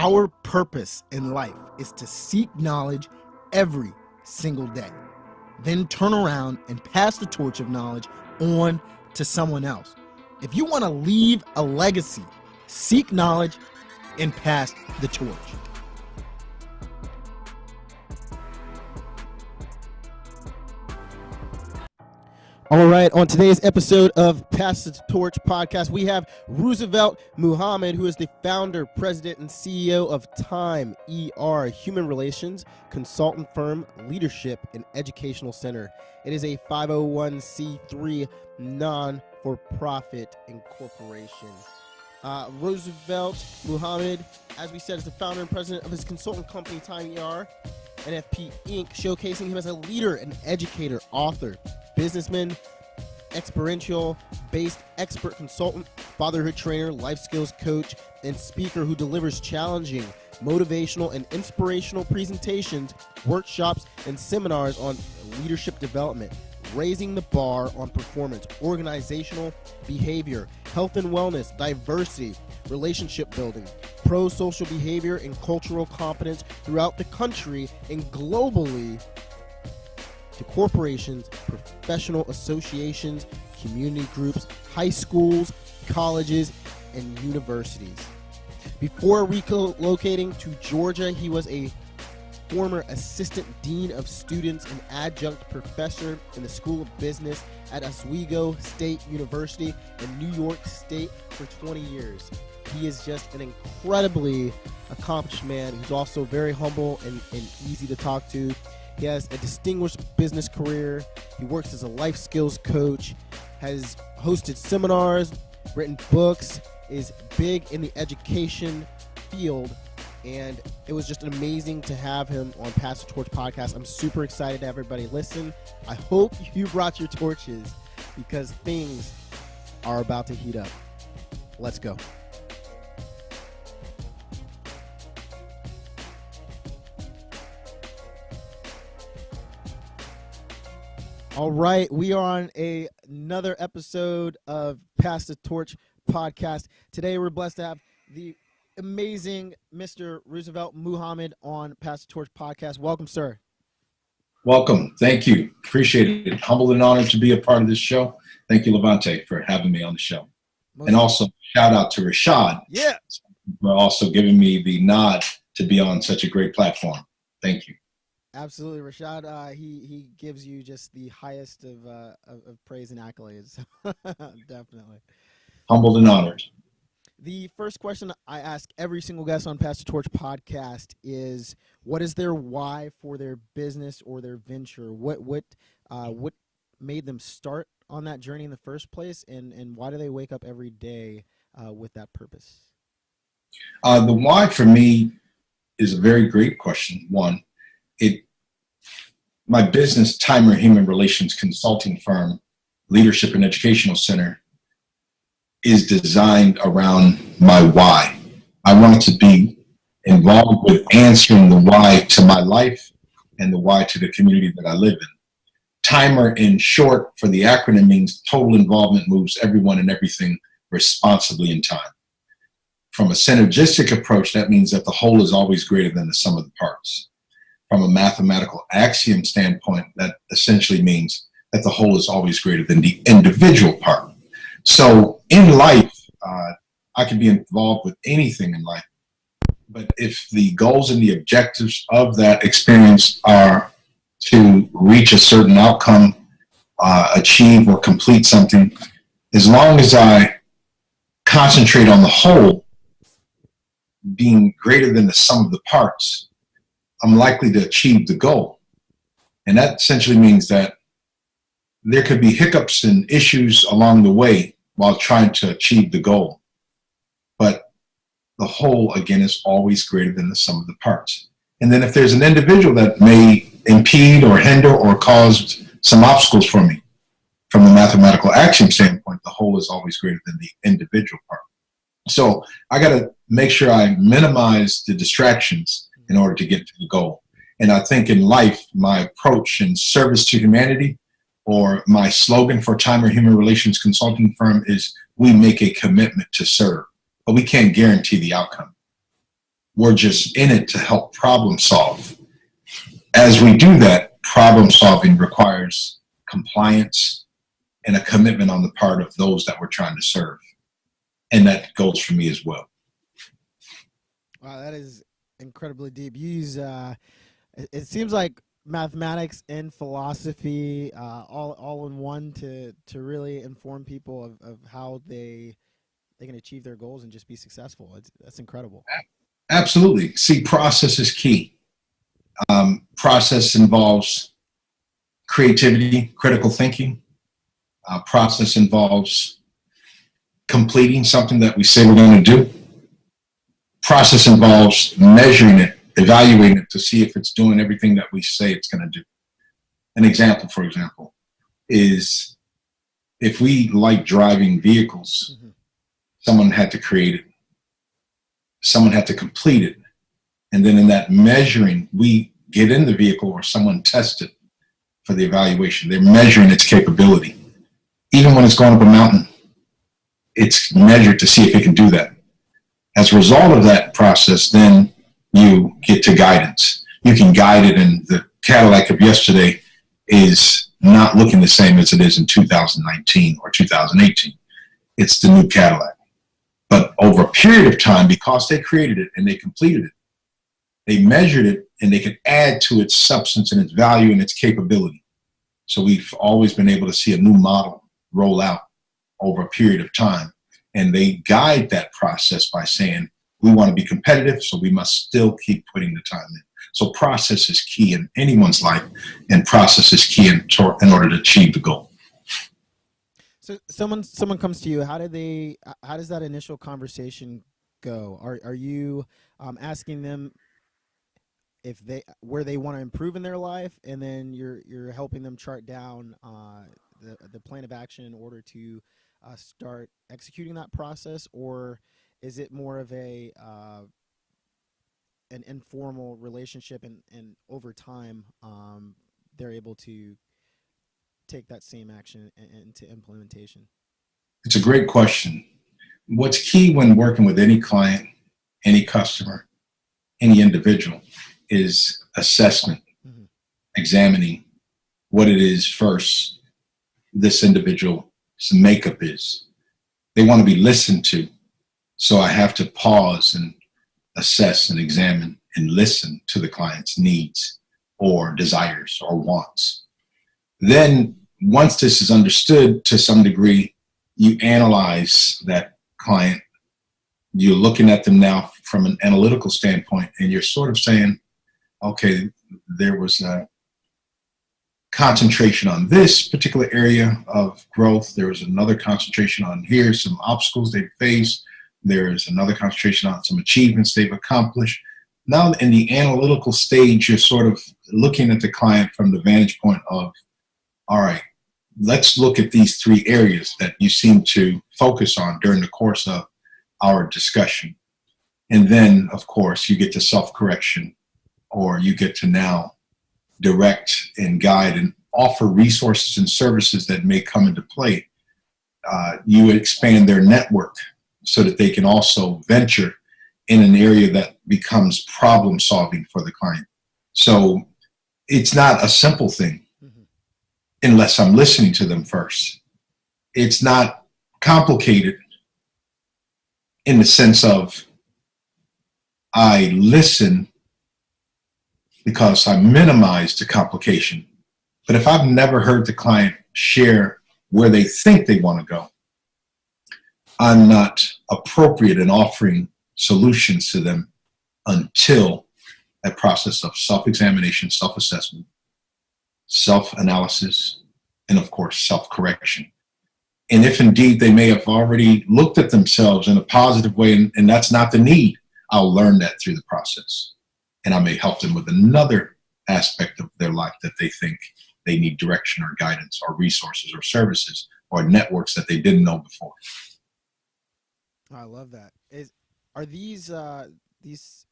Our purpose in life is to seek knowledge every single day, then turn around and pass the torch of knowledge on to someone else. If you want to leave a legacy, seek knowledge and pass the torch. All right, on today's episode of Pass the Torch podcast, we have Roosevelt Muhammad, who is the founder, president, and CEO of Time ER, human relations consultant firm, leadership, and educational center. It is a 501c3 non-for-profit incorporation. Roosevelt Muhammad, as we said, is the founder and president of his consultant company, Time ER, NFP Inc., showcasing him as a leader, an educator, author, businessman, experiential-based expert consultant, fatherhood trainer, life skills coach, and speaker who delivers challenging, motivational, and inspirational presentations, workshops, and seminars on leadership development, raising the bar on performance, organizational behavior, health and wellness, diversity, relationship building, pro-social behavior, and cultural competence throughout the country and globally, to corporations, professional associations, community groups, high schools, colleges, and universities. Before relocating to Georgia, he was a former assistant dean of students and adjunct professor in the School of Business at Oswego State University in New York State for 20 years. He is just an incredibly accomplished man who's also very humble and easy to talk to. He has a distinguished business career. He works as a life skills coach, has hosted seminars, written books, is big in the education field, and it was just amazing to have him on Pass the Torch podcast. I'm super excited to have everybody listen. I hope you brought your torches because things are about to heat up. Let's go. All right, we are on another episode of Pass the Torch podcast. Today, we're blessed to have the amazing Mr. Roosevelt Muhammad on Pass the Torch podcast. Welcome, sir. Welcome. Thank you. Appreciate it. Humbled and honored to be a part of this show. Thank you, Levante, for having me on the show. And also, shout out to Rashad for also giving me the nod to be on such a great platform. Thank you. Absolutely, Rashad. He gives you just the highest of praise and accolades. Definitely. Humbled and honored. The first question I ask every single guest on Pass the Torch podcast is, what is their why for their business or their venture? What made them start on that journey in the first place, and why do they wake up every day with that purpose? The why for me is a very great question. One, my business, Timer Human Relations Consulting Firm, Leadership and Educational Center, is designed around my why. I want to be involved with answering the why to my life and the why to the community that I live in. Timer, in short, for the acronym, means total involvement moves everyone and everything responsibly in time. From a synergistic approach, that means that the whole is always greater than the sum of the parts. From a mathematical axiom standpoint, that essentially means that the whole is always greater than the individual part. So in life, I can be involved with anything in life, but if the goals and the objectives of that experience are to reach a certain outcome, achieve or complete something, as long as I concentrate on the whole being greater than the sum of the parts, I'm likely to achieve the goal. And that essentially means that there could be hiccups and issues along the way while trying to achieve the goal. But the whole, again, is always greater than the sum of the parts. And then if there's an individual that may impede or hinder or cause some obstacles for me, from the mathematical axiom standpoint, the whole is always greater than the individual part. So I got to make sure I minimize the distractions in order to get to the goal. And I think in life, my approach in service to humanity, or my slogan for Timer Human Relations Consulting Firm, is we make a commitment to serve, but we can't guarantee the outcome. We're just in it to help problem solve. As we do that, problem solving requires compliance and a commitment on the part of those that we're trying to serve. And that goes for me as well. Wow, that is incredibly deep. You use, it seems like mathematics and philosophy all in one to really inform people of how they can achieve their goals and just be successful. That's incredible. Absolutely. See, process is key. Process involves creativity, critical thinking. Process involves completing something that we say we're going to do. Process involves measuring it, evaluating it to see if it's doing everything that we say it's going to do. An example, for example, is if we like driving vehicles, someone had to create it. Someone had to complete it. And then in that measuring, we get in the vehicle or someone tests it for the evaluation. They're measuring its capability. Even when it's going up a mountain, it's measured to see if it can do that. As a result of that process, then you get to guidance. You can guide it, and the Cadillac of yesterday is not looking the same as it is in 2019 or 2018. It's the new Cadillac. But over a period of time, because they created it and they completed it, they measured it and they could add to its substance and its value and its capability. So we've always been able to see a new model roll out over a period of time. And they guide that process by saying, we want to be competitive, so we must still keep putting the time in. So process is key in anyone's life, and process is key in order to achieve the goal. So someone comes to you. How does that initial conversation go? Are you asking them where they want to improve in their life, and then you're helping them chart down the plan of action in order to start executing that process, or is it more of an informal relationship, and over time they're able to take that same action into implementation? It's a great question. What's key when working with any client, any customer, any individual is assessment, examining what it is first this individual's makeup is. They want to be listened to, so I have to pause and assess and examine and listen to the client's needs or desires or wants. Then once this is understood to some degree, you analyze that client. You're looking at them now from an analytical standpoint, and you're sort of saying, okay, there was a concentration on this particular area of growth. There was another concentration on here, some obstacles they faced. There's another concentration on some achievements they've accomplished. Now in the analytical stage, you're sort of looking at the client from the vantage point of, all right, let's look at these three areas that you seem to focus on during the course of our discussion. And then, of course, you get to self-correction, or you get to now direct and guide and offer resources and services that may come into play. You expand their network so that they can also venture in an area that becomes problem solving for the client. So it's not a simple thing unless I'm listening to them first. It's not complicated in the sense of I listen because I minimize the complication. But if I've never heard the client share where they think they want to go, I'm not appropriate in offering solutions to them until that process of self-examination, self-assessment, self-analysis, and of course, self-correction. And if indeed they may have already looked at themselves in a positive way, and that's not the need, I'll learn that through the process. And I may help them with another aspect of their life that they think they need direction or guidance or resources or services or networks that they didn't know before. I love that. Are these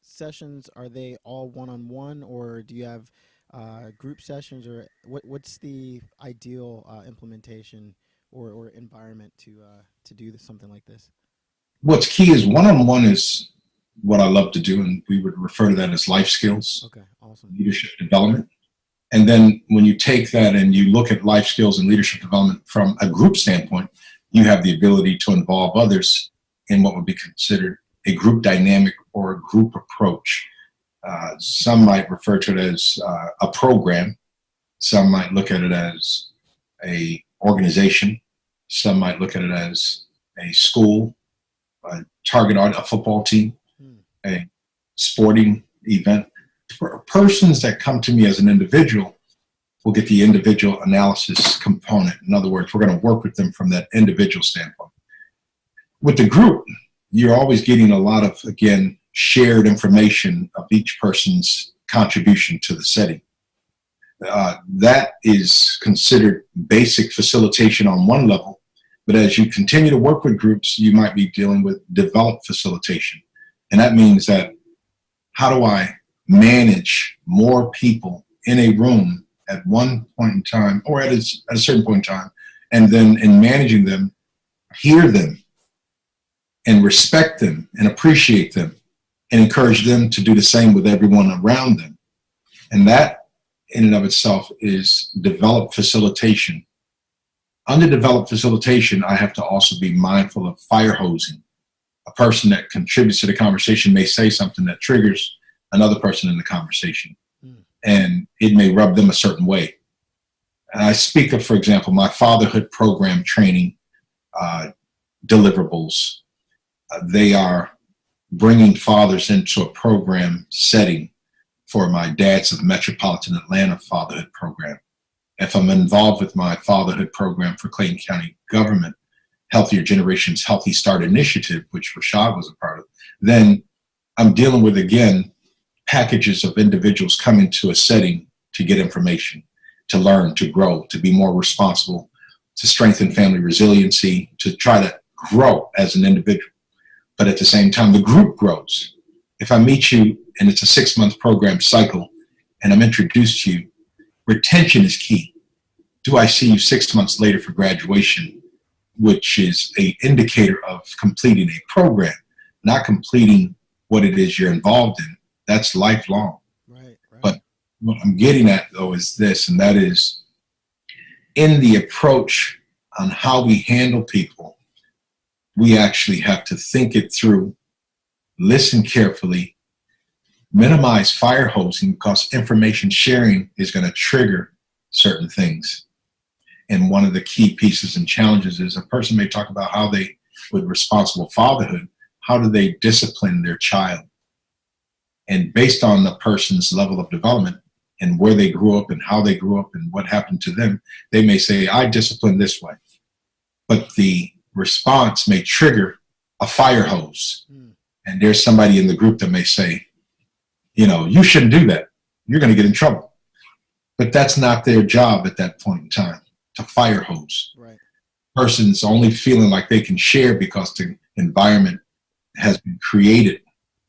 sessions, are they all one-on-one, or do you have group sessions, or what's the ideal implementation or environment to do something like this? What's key is one-on-one is what I love to do, and we would refer to that as life skills, Okay, awesome. leadership development. And then when you take that and you look at life skills and leadership development from a group standpoint, you have the ability to involve others in what would be considered a group dynamic or a group approach. Some might refer to it as a program. Some might look at it as a organization. Some might look at it as a school, a target audience, a football team, a sporting event. Persons that come to me as an individual will get the individual analysis component. In other words, we're going to work with them from that individual standpoint. With the group, you're always getting a lot of, again, shared information of each person's contribution to the setting. That is considered basic facilitation on one level, but as you continue to work with groups, you might be dealing with developed facilitation. And that means that how do I manage more people in a room at one point in time or at a certain point in time, and then in managing them, hear them and respect them and appreciate them and encourage them to do the same with everyone around them. And that in and of itself is developed facilitation. Under developed facilitation, I have to also be mindful of fire hosing. A person that contributes to the conversation may say something that triggers another person in the conversation, and it may rub them a certain way. And I speak of, for example, my fatherhood program training deliverables. They are bringing fathers into a program setting for my Dads of Metropolitan Atlanta Fatherhood Program. If I'm involved with my fatherhood program for Clayton County government, Healthier Generations Healthy Start Initiative, which Rashad was a part of, then I'm dealing with, again, packages of individuals coming to a setting to get information, to learn, to grow, to be more responsible, to strengthen family resiliency, to try to grow as an individual. But at the same time, the group grows. If I meet you and it's a 6-month program cycle and I'm introduced to you, retention is key. Do I see you 6 months later for graduation, which is an indicator of completing a program, not completing what it is you're involved in. That's lifelong. Right. But what I'm getting at, though, is this, and that is in the approach on how we handle people, we actually have to think it through, listen carefully, minimize fire hosing, because information sharing is going to trigger certain things. And one of the key pieces and challenges is a person may talk about how they, with responsible fatherhood, how do they discipline their child? And based on the person's level of development and where they grew up and how they grew up and what happened to them, they may say, I discipline this way. But the response may trigger a fire hose. And there's somebody in the group that may say, you know, you shouldn't do that. You're going to get in trouble. But that's not their job at that point in time, to fire hose. Right. Person's only feeling like they can share because the environment has been created,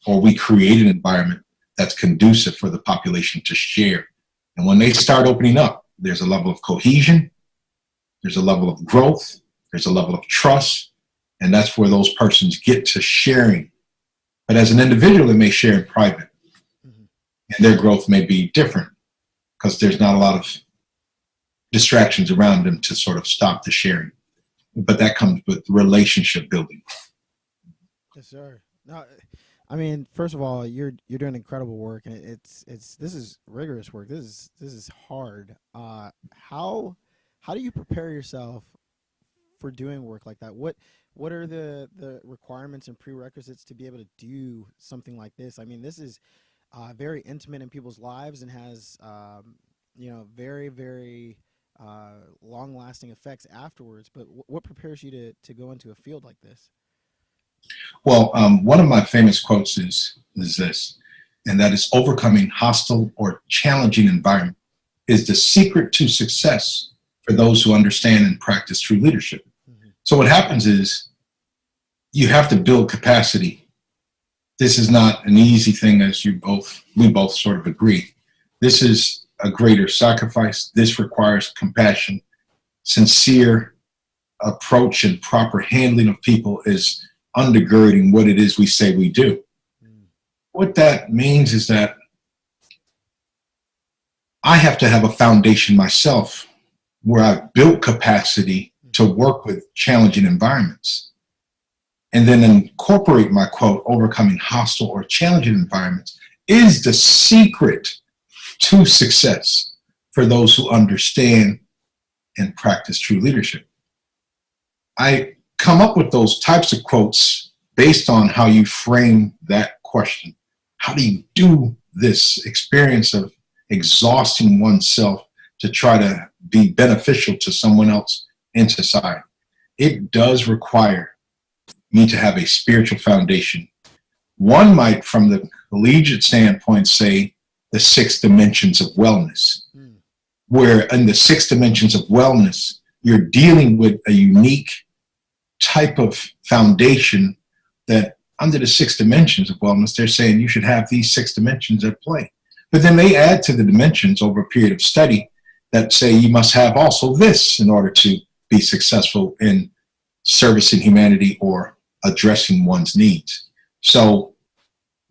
or we create an environment that's conducive for the population to share. And when they start opening up, there's a level of cohesion, there's a level of growth, there's a level of trust, and that's where those persons get to sharing. But as an individual, they may share in private, and their growth may be different because there's not a lot of distractions around them to sort of stop the sharing. But that comes with relationship building. Yes, sir. No, I mean, first of all, you're doing incredible work, and this is rigorous work. This is hard. How do you prepare yourself for doing work like that? What are the requirements and prerequisites to be able to do something like this? I mean, this is very intimate in people's lives and has very, very long-lasting effects afterwards. But what prepares you to go into a field like this? Well, one of my famous quotes is this, and that is, overcoming hostile or challenging environment is the secret to success for those who understand and practice true leadership. Mm-hmm. So what happens is you have to build capacity. This is not an easy thing, as we both sort of agree. This is a greater sacrifice. This requires compassion, sincere approach, and proper handling of people is undergirding what it is we say we do. What that means is that I have to have a foundation myself where I've built capacity to work with challenging environments, and then incorporate my quote, overcoming hostile or challenging environments is the secret to success for those who understand and practice true leadership. I come up with those types of quotes based on how you frame that question. How do you do this experience of exhausting oneself to try to be beneficial to someone else in society? It does require me to have a spiritual foundation. One might, from the collegiate standpoint, say the 6 dimensions of wellness, where in the 6 dimensions of wellness, you're dealing with a unique type of foundation that under the 6 dimensions of wellness, they're saying you should have these 6 dimensions at play. But then they add to the dimensions over a period of study that say you must have also this in order to be successful in servicing humanity or addressing one's needs. So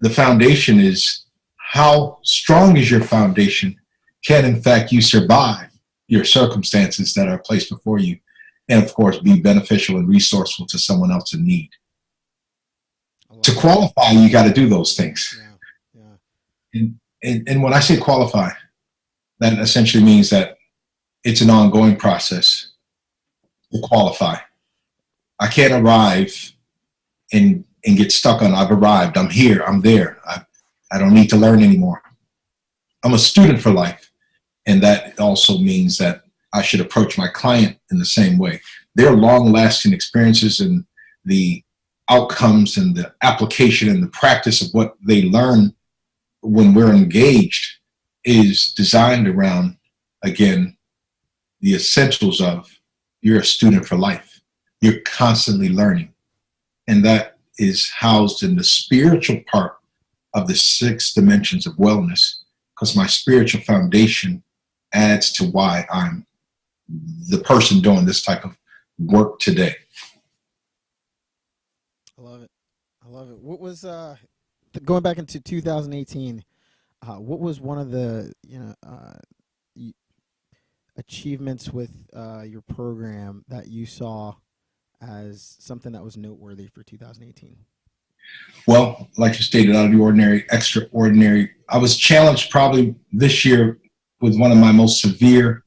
the foundation is, how strong is your foundation? Can in fact you survive your circumstances that are placed before you, and of course be beneficial and resourceful to someone else in need? To qualify, you got to do those things. Yeah. And when I say qualify, that essentially means that it's an ongoing process to qualify. I can't arrive and get stuck on, I've arrived, I'm here, I'm there. I don't need to learn anymore. I'm a student for life. And that also means that I should approach my client in the same way. Their long-lasting experiences and the outcomes and the application and the practice of what they learn when we're engaged is designed around, again, the essentials of you're a student for life. You're constantly learning. And that is housed in the spiritual part of the 6 dimensions of wellness, because my spiritual foundation adds to why I'm the person doing this type of work today. I love it. I love it. What was going back into 2018? What was one of the achievements with your program that you saw as something that was noteworthy for 2018? Well, like you stated, out of the ordinary, extraordinary. I was challenged probably this year with one of my most severe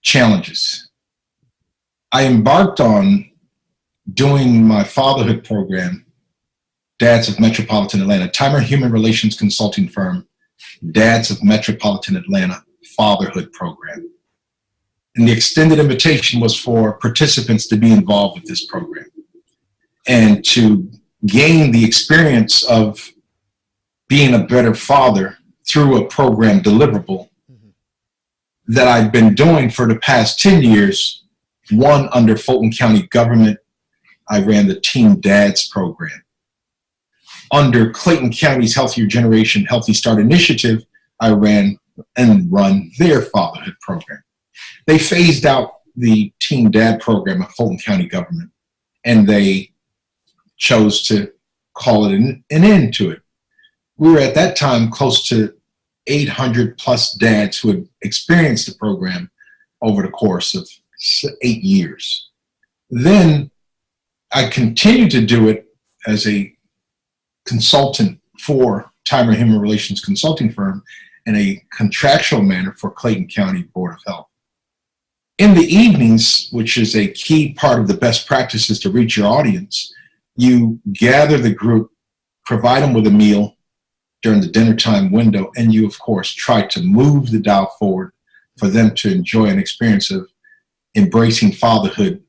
challenges. I embarked on doing my fatherhood program, Dads of Metropolitan Atlanta, Timer Human Relations Consulting Firm, Dads of Metropolitan Atlanta Fatherhood Program. And the extended invitation was for participants to be involved with this program and to gain the experience of being a better father through a program deliverable that I've been doing for the past 10 years, one under Fulton County government. I ran the Teen Dads program. Under Clayton County's Healthier Generation Healthy Start Initiative, I ran and run their fatherhood program. They phased out the Teen Dad program of Fulton County government, and they chose to call it an end to it. We were at that time close to 800 plus dads who had experienced the program over the course of 8 years. Then I continued to do it as a consultant for Timer Human Relations Consulting Firm in a contractual manner for Clayton County Board of Health. In the evenings, which is a key part of the best practices to reach your audience, you gather the group, provide them with a meal during the dinner time window, and you, of course, try to move the dial forward for them to enjoy an experience of embracing fatherhood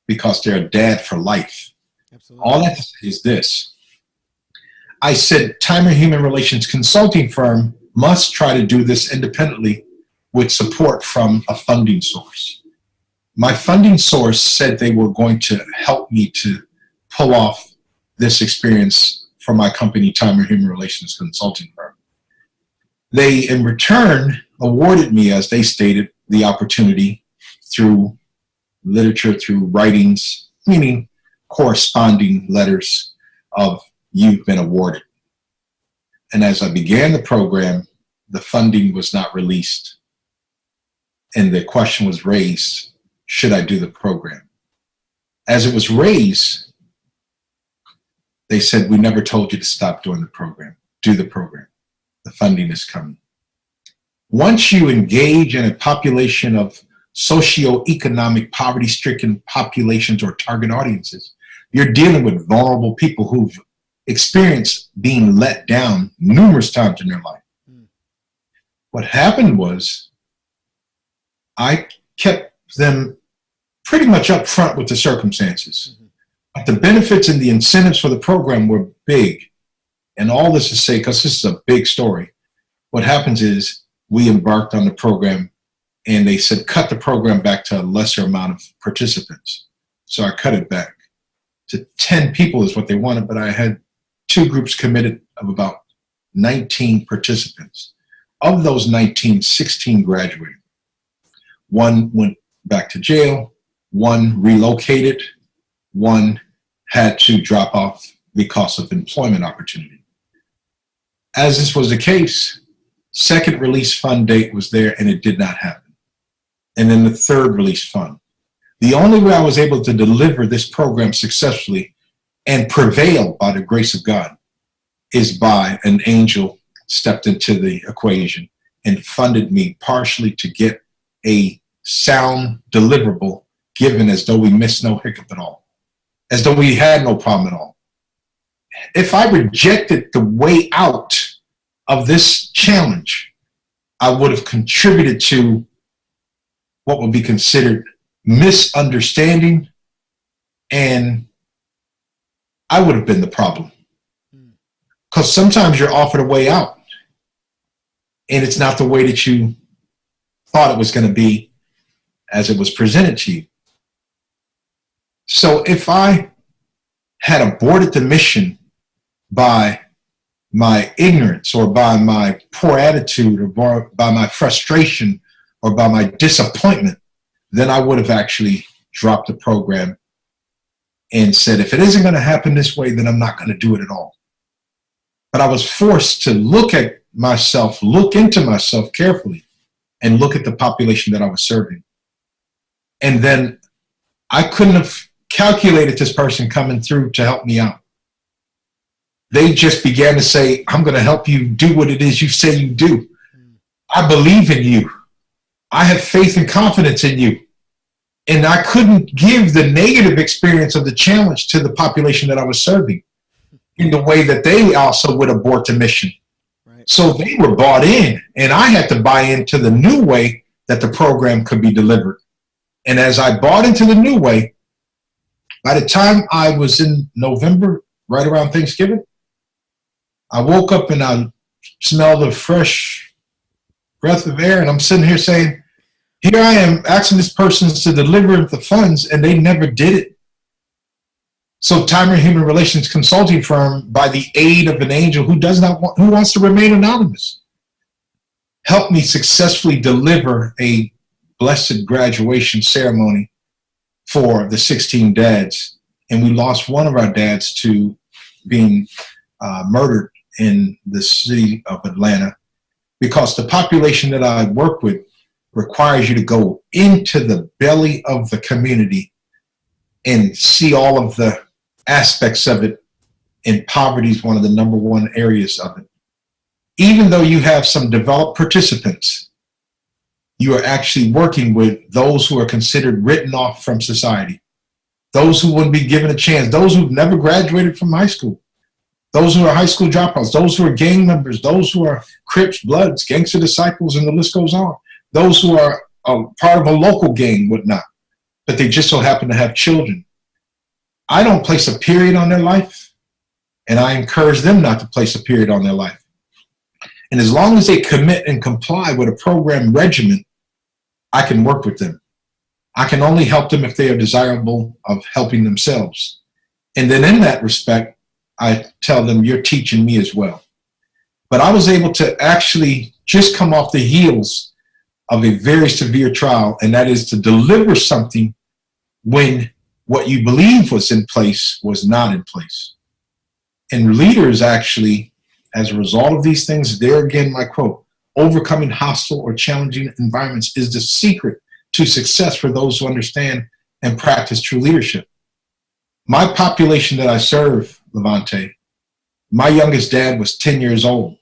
because they're a dad for life. Absolutely. All I have to say is this. I said Timer Human Relations Consulting Firm must try to do this independently with support from a funding source. My funding source said they were going to help me to pull off this experience for my company, Timer Human Relations Consulting Firm. They, in return, awarded me, as they stated, the opportunity through literature, through writings, meaning corresponding letters of you've been awarded. And as I began the program, the funding was not released. And the question was raised, should I do the program? As it was raised, they said, we never told you to stop doing the program. Do the program. The funding is coming. Once you engage in a population of socioeconomic poverty-stricken populations or target audiences, you're dealing with vulnerable people who've experienced being let down numerous times in their life. What happened was I kept them pretty much up front with the circumstances. But the benefits and the incentives for the program were big. And all this to say, because this is a big story, what happens is we embarked on the program and they said, cut the program back to a lesser amount of participants. So I cut it back to 10 people is what they wanted, but I had 2 groups committed of about 19 participants. Of those 19, 16 graduated. 1 went back to jail, 1 relocated, 1 had to drop off because of employment opportunity. As this was the case, second release fund date was there and it did not happen. And then the third release fund. The only way I was able to deliver this program successfully and prevail by the grace of God is by an angel stepped into the equation and funded me partially to get a sound deliverable given as though we missed no hiccup at all, as though we had no problem at all. If I rejected the way out of this challenge, I would have contributed to what would be considered misunderstanding, and I would have been the problem. Because sometimes you're offered a way out, and it's not the way that you thought it was going to be as it was presented to you. So if I had aborted the mission by my ignorance or by my poor attitude or by my frustration or by my disappointment, then I would have actually dropped the program and said, if it isn't going to happen this way, then I'm not going to do it at all. But I was forced to look at myself, look into myself carefully, and look at the population that I was serving. And then I couldn't have calculated this person coming through to help me out. They just began to say, I'm going to help you do what it is you say you do. I believe in you. I have faith and confidence in you. And I couldn't give the negative experience of the challenge to the population that I was serving in the way that they also would abort the mission. Right. So they were bought in, and I had to buy into the new way that the program could be delivered. And as I bought into the new way, by the time I was in November, right around Thanksgiving, I woke up and I smelled a fresh breath of air, and I'm sitting here saying, here I am asking this person to deliver the funds, and they never did it. So Timer Human Relations Consulting Firm, by the aid of an angel who wants to remain anonymous, helped me successfully deliver a blessed graduation ceremony for the 16 dads. And we lost one of our dads to being murdered in the city of Atlanta, because the population that I work with requires you to go into the belly of the community and see all of the aspects of it. And poverty is one of the number one areas of it. Even though you have some developed participants, you are actually working with those who are considered written off from society, those who wouldn't be given a chance, those who've never graduated from high school, those who are high school dropouts, those who are gang members, those who are Crips, Bloods, Gangster Disciples, and the list goes on. Those who are part of a local gang, whatnot, but they just so happen to have children. I don't place a period on their life, and I encourage them not to place a period on their life. And as long as they commit and comply with a program regimen, I can work with them. I can only help them if they are desirable of helping themselves. And then in that respect, I tell them, you're teaching me as well. But I was able to actually just come off the heels of a very severe trial, and that is to deliver something when what you believe was in place was not in place. And leaders actually, as a result of these things, there again, my quote, overcoming hostile or challenging environments is the secret to success for those who understand and practice true leadership. My population that I serve, Levante, my youngest dad was 10 years old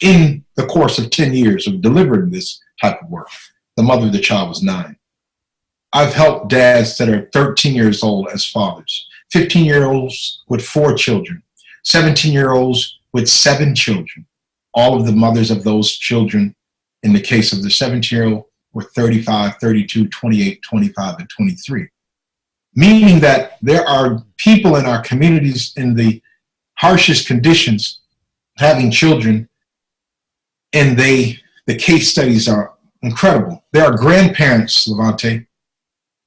in the course of 10 years of delivering this type of work. The mother of the child was 9. I've helped dads that are 13 years old as fathers, 15-year-olds with 4 children, 17-year-olds with 7 children. All of the mothers of those children, in the case of the 17-year-old, were 35, 32, 28, 25, and 23. Meaning that there are people in our communities in the harshest conditions having children, and the case studies are incredible. There are grandparents, Levante,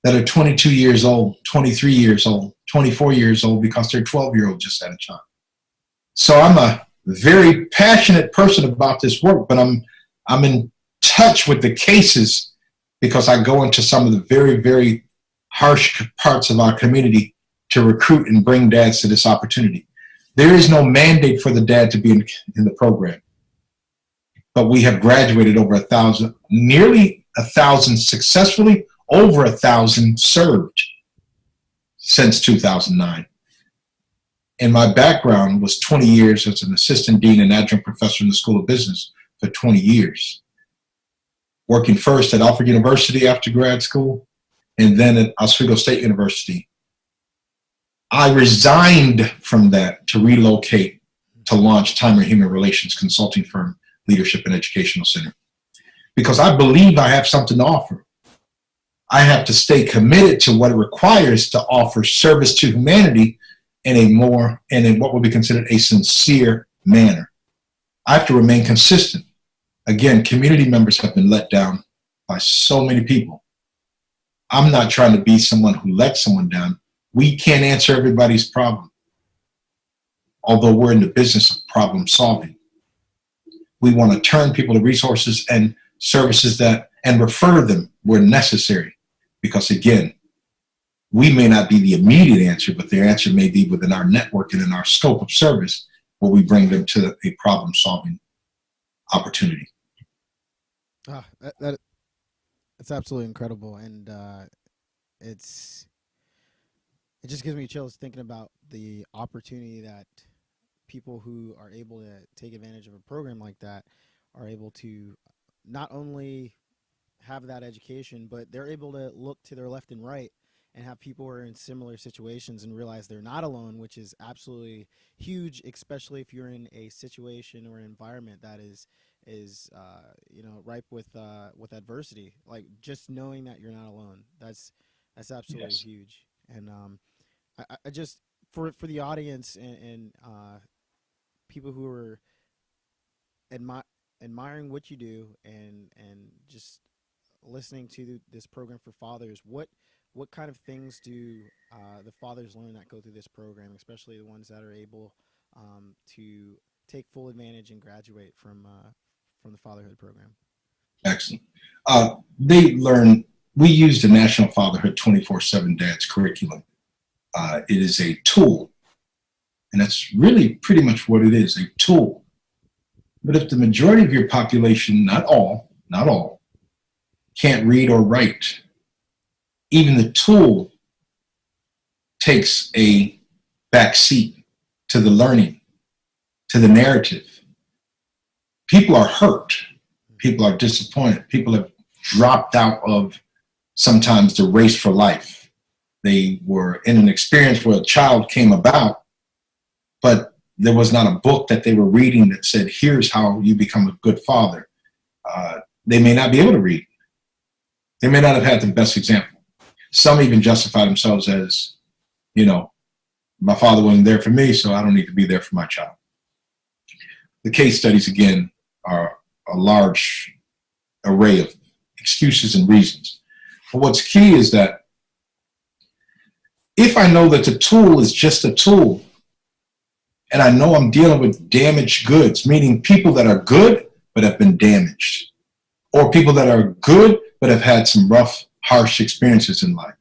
that are 22 years old, 23 years old, 24 years old because their 12-year-old just had a child. So I'm a very passionate person about this work, but I'm in touch with the cases because I go into some of the very, very harsh parts of our community to recruit and bring dads to this opportunity. There is no mandate for the dad to be in the program, but we have graduated over 1,000, nearly 1,000 successfully, over 1,000 served since 2009. And my background was 20 years as an assistant dean and adjunct professor in the School of Business for 20 years, working first at Alfred University after grad school, and then at Oswego State University. I resigned from that to relocate to launch Time and Human Relations consulting firm, Leadership and Educational Center, because I believe I have something to offer. I have to stay committed to what it requires to offer service to humanity in what would be considered a sincere manner. I have to remain consistent. Again, community members have been let down by so many people. I'm not trying to be someone who lets someone down. We can't answer everybody's problem, although we're in the business of problem solving. We want to turn people to resources and services and refer them where necessary. Because again, we may not be the immediate answer, but their answer may be within our network and in our scope of service where we bring them to a problem solving opportunity. That's absolutely incredible. And it just gives me chills thinking about the opportunity that people who are able to take advantage of a program like that are able to not only have that education, but they're able to look to their left and right and have people who are in similar situations and realize they're not alone, which is absolutely huge, especially if you're in a situation or an environment that is ripe with adversity. Like just knowing that you're not alone, that's absolutely Yes. huge. And I just for the audience and people who are admiring what you do and just listening to this program for fathers, what kind of things do the fathers learn that go through this program, especially the ones that are able to take full advantage and graduate from the Fatherhood program? Excellent. They learn, we use the National Fatherhood 24/7 Dads curriculum. It is a tool, and that's really pretty much what it is, a tool. But if the majority of your population, not all, can't read or write, even the tool takes a back seat to the learning, to the narrative. People are hurt. People are disappointed. People have dropped out of sometimes the race for life. They were in an experience where a child came about, but there was not a book that they were reading that said, here's how you become a good father. They may not be able to read. They may not have had the best example. Some even justify themselves as, my father wasn't there for me, so I don't need to be there for my child. The case studies, again, are a large array of excuses and reasons. But what's key is that if I know that the tool is just a tool, and I know I'm dealing with damaged goods, meaning people that are good but have been damaged, or people that are good but have had some rough, harsh experiences in life,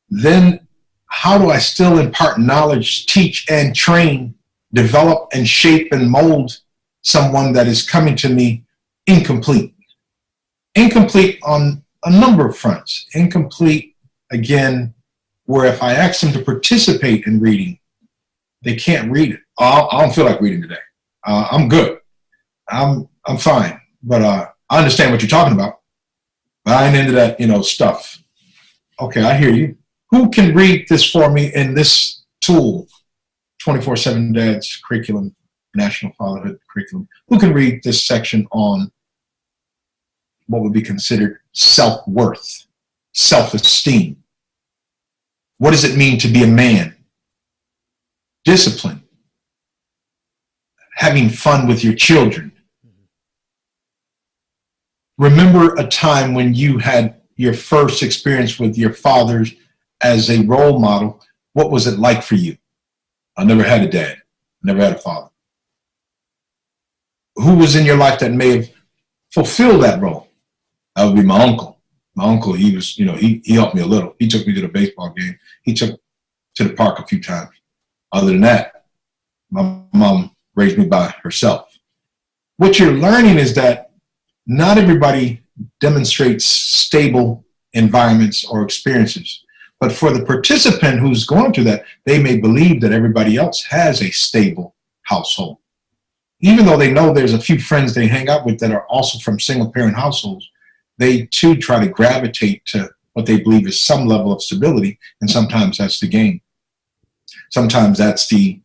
then how do I still impart knowledge, teach, and train develop and shape and mold someone that is coming to me incomplete. Incomplete on a number of fronts. Incomplete, again, where if I ask them to participate in reading, they can't read it. I don't feel like reading today. I'm good. I'm fine. But I understand what you're talking about. But I ain't into that, stuff. Okay, I hear you. Who can read this for me in this tool, 24/7 Dad's curriculum, National Fatherhood curriculum? Who can read this section on what would be considered self-worth, self-esteem? What does it mean to be a man? Discipline. Having fun with your children. Remember a time when you had your first experience with your fathers as a role model. What was it like for you? I never had a dad, never had a father. Who was in your life that may have fulfilled that role? That would be my uncle. My uncle, he was, he helped me a little. He took me to the baseball game. He took to the park a few times. Other than that, my mom raised me by herself. What you're learning is that not everybody demonstrates stable environments or experiences. But for the participant who's going through that, they may believe that everybody else has a stable household. Even though they know there's a few friends they hang out with that are also from single parent households, they too try to gravitate to what they believe is some level of stability. And sometimes that's the game. Sometimes that's the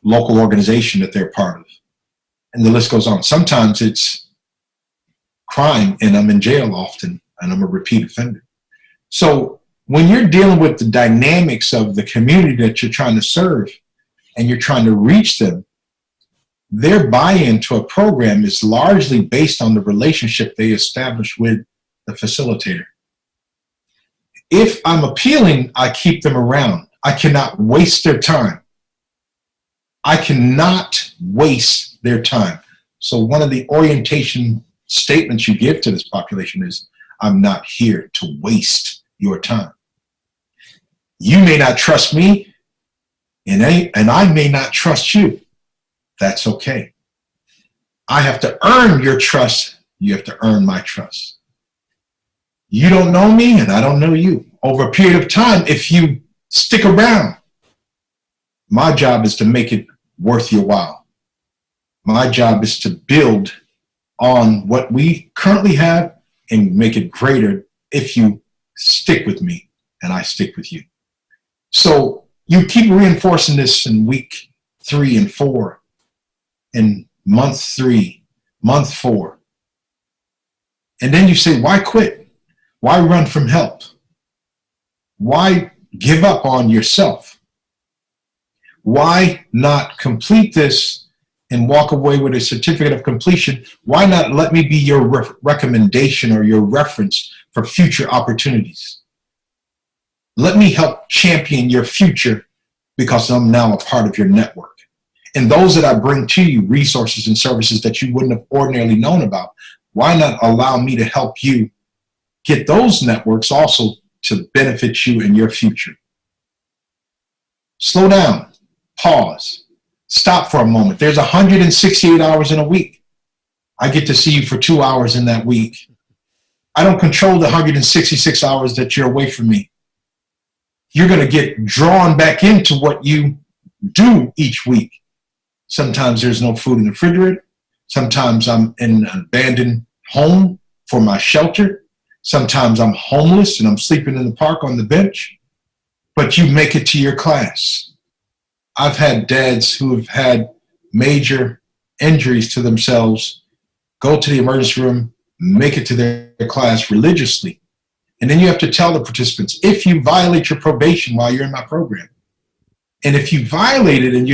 local organization that they're part of. And the list goes on. Sometimes it's crime and I'm in jail often and I'm a repeat offender. So when you're dealing with the dynamics of the community that you're trying to serve and you're trying to reach them, their buy-in to a program is largely based on the relationship they establish with the facilitator. If I'm appealing, I keep them around. I cannot waste their time. I cannot waste their time. So one of the orientation statements you give to this population is, I'm not here to waste your time. You may not trust me, and I may not trust you. That's okay. I have to earn your trust. You have to earn my trust. You don't know me, and I don't know you. Over a period of time, if you stick around, my job is to make it worth your while. My job is to build on what we currently have and make it greater if you stick with me and I stick with you. So you keep reinforcing this in week 3 and 4, in month 3, month 4. And then you say, why quit? Why run from help? Why give up on yourself? Why not complete this and walk away with a certificate of completion? Why not let me be your recommendation or your reference for future opportunities? Let me help champion your future because I'm now a part of your network. And those that I bring to you, resources and services that you wouldn't have ordinarily known about, why not allow me to help you get those networks also to benefit you in your future? Slow down, pause, stop for a moment. There's 168 hours in a week. I get to see you for 2 hours in that week. I don't control the 166 hours that you're away from me. You're going to get drawn back into what you do each week. Sometimes there's no food in the refrigerator. Sometimes I'm in an abandoned home for my shelter. Sometimes I'm homeless and I'm sleeping in the park on the bench. But you make it to your class. I've had dads who have had major injuries to themselves go to the emergency room, make it to their class religiously. And then you have to tell the participants, if you violate your probation while you're in my program, and if you violate it and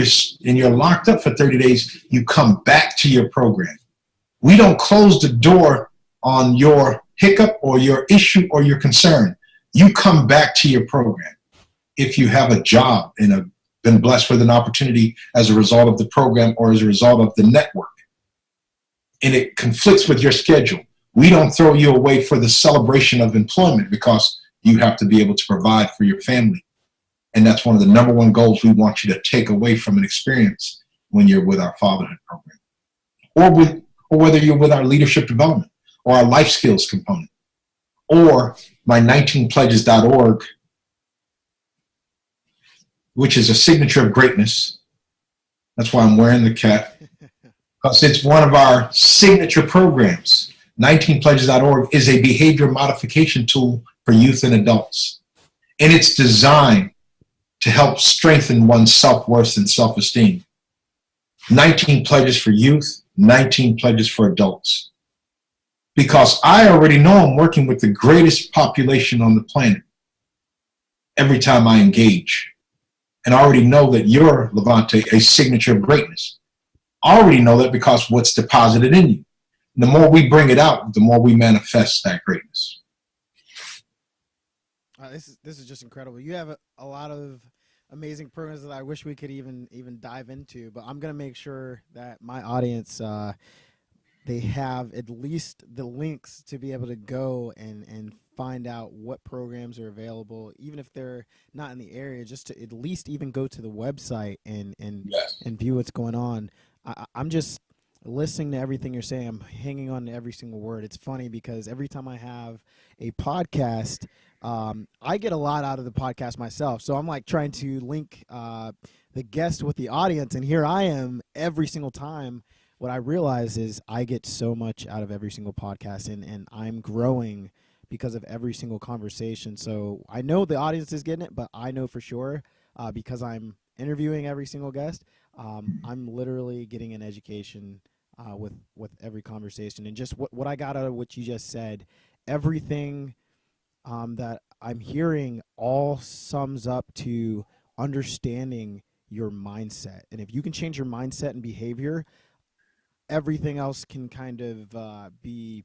you're locked up for 30 days, you come back to your program. We don't close the door on your hiccup or your issue or your concern. You come back to your program. If you have a job and have been blessed with an opportunity as a result of the program or as a result of the network, and it conflicts with your schedule, we don't throw you away for the celebration of employment because you have to be able to provide for your family. And that's one of the number one goals we want you to take away from an experience when you're with our fatherhood program, or whether you're with our leadership development or our life skills component, or my 19pledges.org, which is a signature of greatness. That's why I'm wearing the cap, because it's one of our signature programs. 19pledges.org is a behavior modification tool for youth and adults. And it's designed to help strengthen one's self-worth and self-esteem. 19 pledges for youth, 19 pledges for adults. Because I already know I'm working with the greatest population on the planet every time I engage. And I already know that you're, Levante, a signature of greatness. I already know that because what's deposited in you. The more we bring it out, the more we manifest that greatness. This is just incredible. You have a lot of amazing programs that I wish we could even dive into, but I'm going to make sure that my audience, they have at least the links to be able to go and find out what programs are available, even if they're not in the area, just to at least even go to the website and view what's going on. I'm just listening to everything you're saying. I'm hanging on to every single word. It's funny because every time I have a podcast, I get a lot out of the podcast myself. So I'm like trying to link the guest with the audience, and here I am every single time. What I realize is I get so much out of every single podcast, and I'm growing because of every single conversation. So I know the audience is getting it, but I know for sure because I'm interviewing every single guest, I'm literally getting an education with every conversation. And just what I got out of what you just said, everything that I'm hearing all sums up to understanding your mindset. And if you can change your mindset and behavior, everything else can kind of be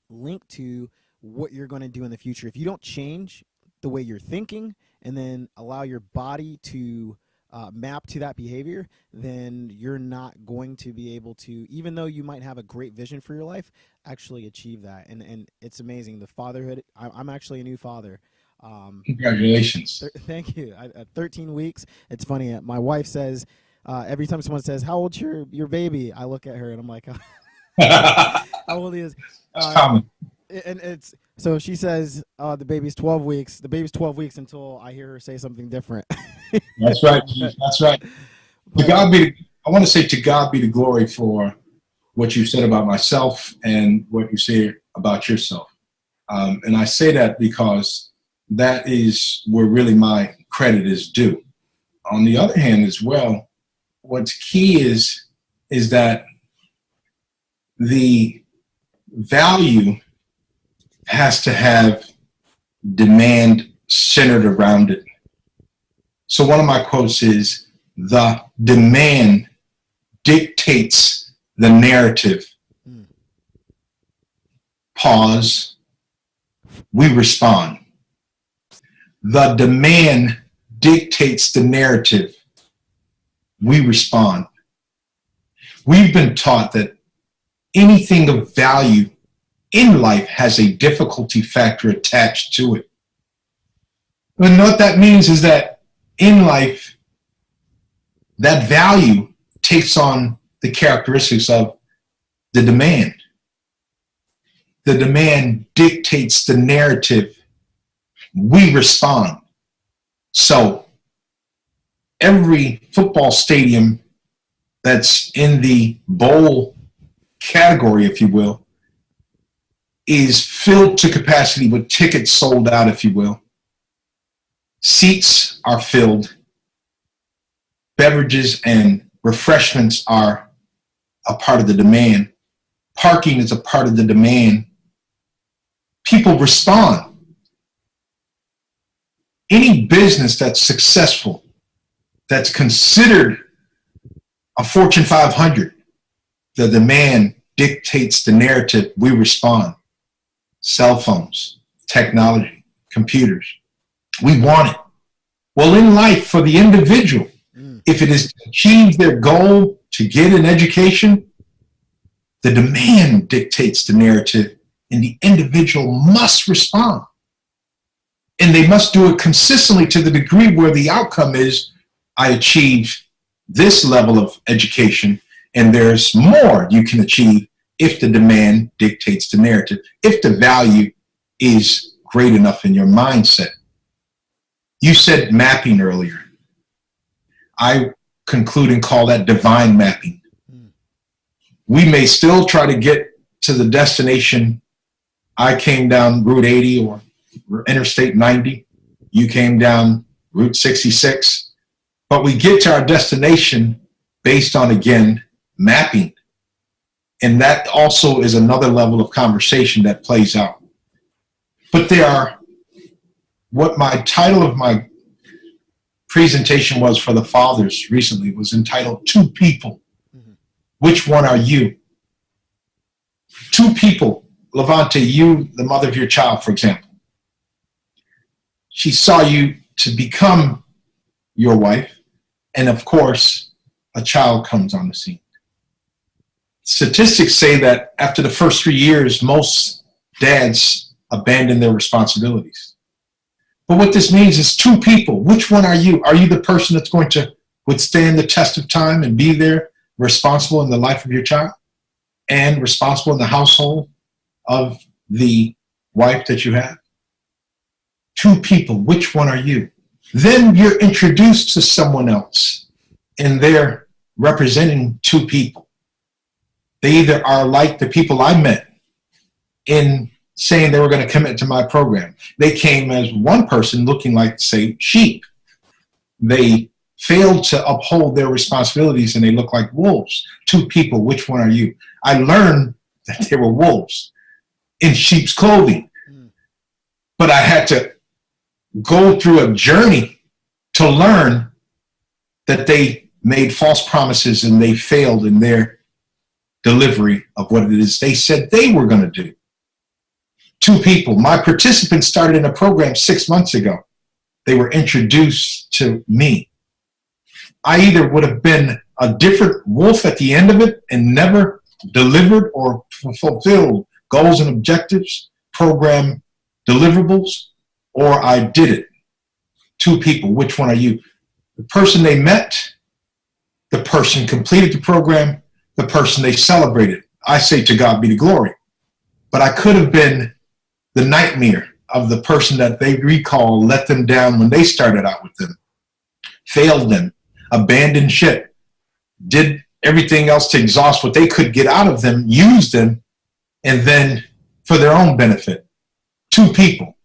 linked to what you're going to do in the future. If you don't change the way you're thinking and then allow your body to map to that behavior, then you're not going to be able to, even though you might have a great vision for your life, actually achieve that. And it's amazing. The fatherhood, I'm actually a new father. Congratulations. Thank you. 13 weeks. It's funny. My wife says, every time someone says, "How old's your baby?" I look at her and I'm like, "How old he is?" That's common. And it's so she says, "The baby's 12 weeks." The baby's 12 weeks until I hear her say something different. That's right. That's right. I want to say to God be the glory for what you said about myself and what you say about yourself. And I say that because that is where really my credit is due. On the other hand as well, what's key is that the value has to have demand centered around it. So one of my quotes is, the demand dictates the narrative. Pause. We respond. The demand dictates the narrative. We respond. We've been taught that anything of value in life has a difficulty factor attached to it. And what that means is that in life, that value takes on the characteristics of the demand. The demand dictates the narrative. We respond. So every football stadium that's in the bowl category, if you will, is filled to capacity with tickets sold out, if you will. Seats are filled. Beverages and refreshments are a part of the demand. Parking is a part of the demand. People respond. Any business that's successful, that's considered a Fortune 500, the demand dictates the narrative. We respond. Cell phones, technology, computers. We want it. Well, in life, for the individual, if it is to achieve their goal to get an education, the demand dictates the narrative, and the individual must respond. And they must do it consistently to the degree where the outcome is, I achieve this level of education, and there's more you can achieve if the demand dictates the narrative, if the value is great enough in your mindset. You said mapping earlier. I conclude and call that divine mapping. We may still try to get to the destination. I came down Route 80 or Interstate 90. You came down Route 66. But we get to our destination based on, again, mapping. And that also is another level of conversation that plays out. But there are, what my title of my presentation was for the fathers recently was entitled Two People. Mm-hmm. Which one are you? Two people. Levante, you, the mother of your child, for example. She saw you to become your wife. And of course, a child comes on the scene. Statistics say that after the first 3 years, most dads abandon their responsibilities. But what this means is two people. Which one are you? Are you the person that's going to withstand the test of time and be there, responsible in the life of your child and responsible in the household of the wife that you have? Two people. Which one are you? Then you're introduced to someone else and they're representing two people. They either are like the people I met in saying they were going to commit to my program. They came as one person looking like, say, sheep. They failed to uphold their responsibilities and they look like wolves. Two people, which one are you? I learned that they were wolves in sheep's clothing. But I had to go through a journey to learn that they made false promises and they failed in their delivery of what it is they said they were going to do. Two people. My participants started in a program 6 months ago. They were introduced to me. I either would have been a different wolf at the end of it and never delivered or fulfilled goals and objectives, program deliverables, or I did it. Two people. Which one are you? The person they met, the person completed the program, the person they celebrated. I say to God be the glory. But I could have been the nightmare of the person that they recall let them down when they started out with them, failed them, abandoned ship, did everything else to exhaust what they could get out of them, used them, and then for their own benefit. Two people.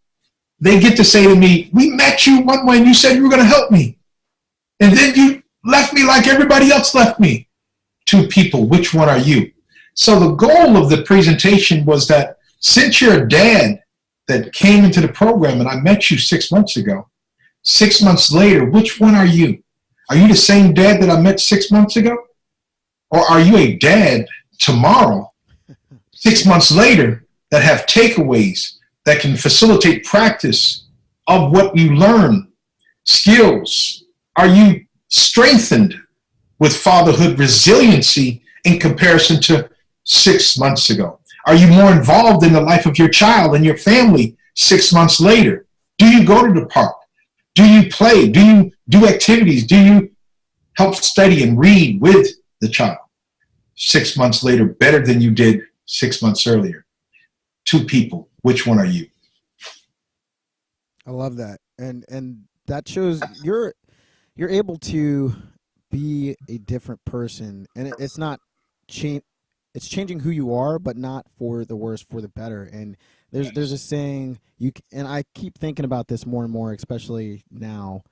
They get to say to me, we met you one way and you said you were going to help me. And then you left me like everybody else left me. Two people, which one are you? So the goal of the presentation was that since you're a dad that came into the program and I met you 6 months ago, 6 months later, which one are you? Are you the same dad that I met 6 months ago? Or are you a dad tomorrow, 6 months later, that have takeaways that can facilitate practice of what you learn, skills? Are you strengthened with fatherhood resiliency in comparison to 6 months ago? Are you more involved in the life of your child and your family 6 months later? Do you go to the park? Do you play? Do you do activities? Do you help study and read with the child 6 months later better than you did 6 months earlier? Two people. Which one are you? I love that. And that shows you're able to be a different person, and it's not it's changing who you are, but not for the worse, for the better. And there's a saying and I keep thinking about this more and more, especially now,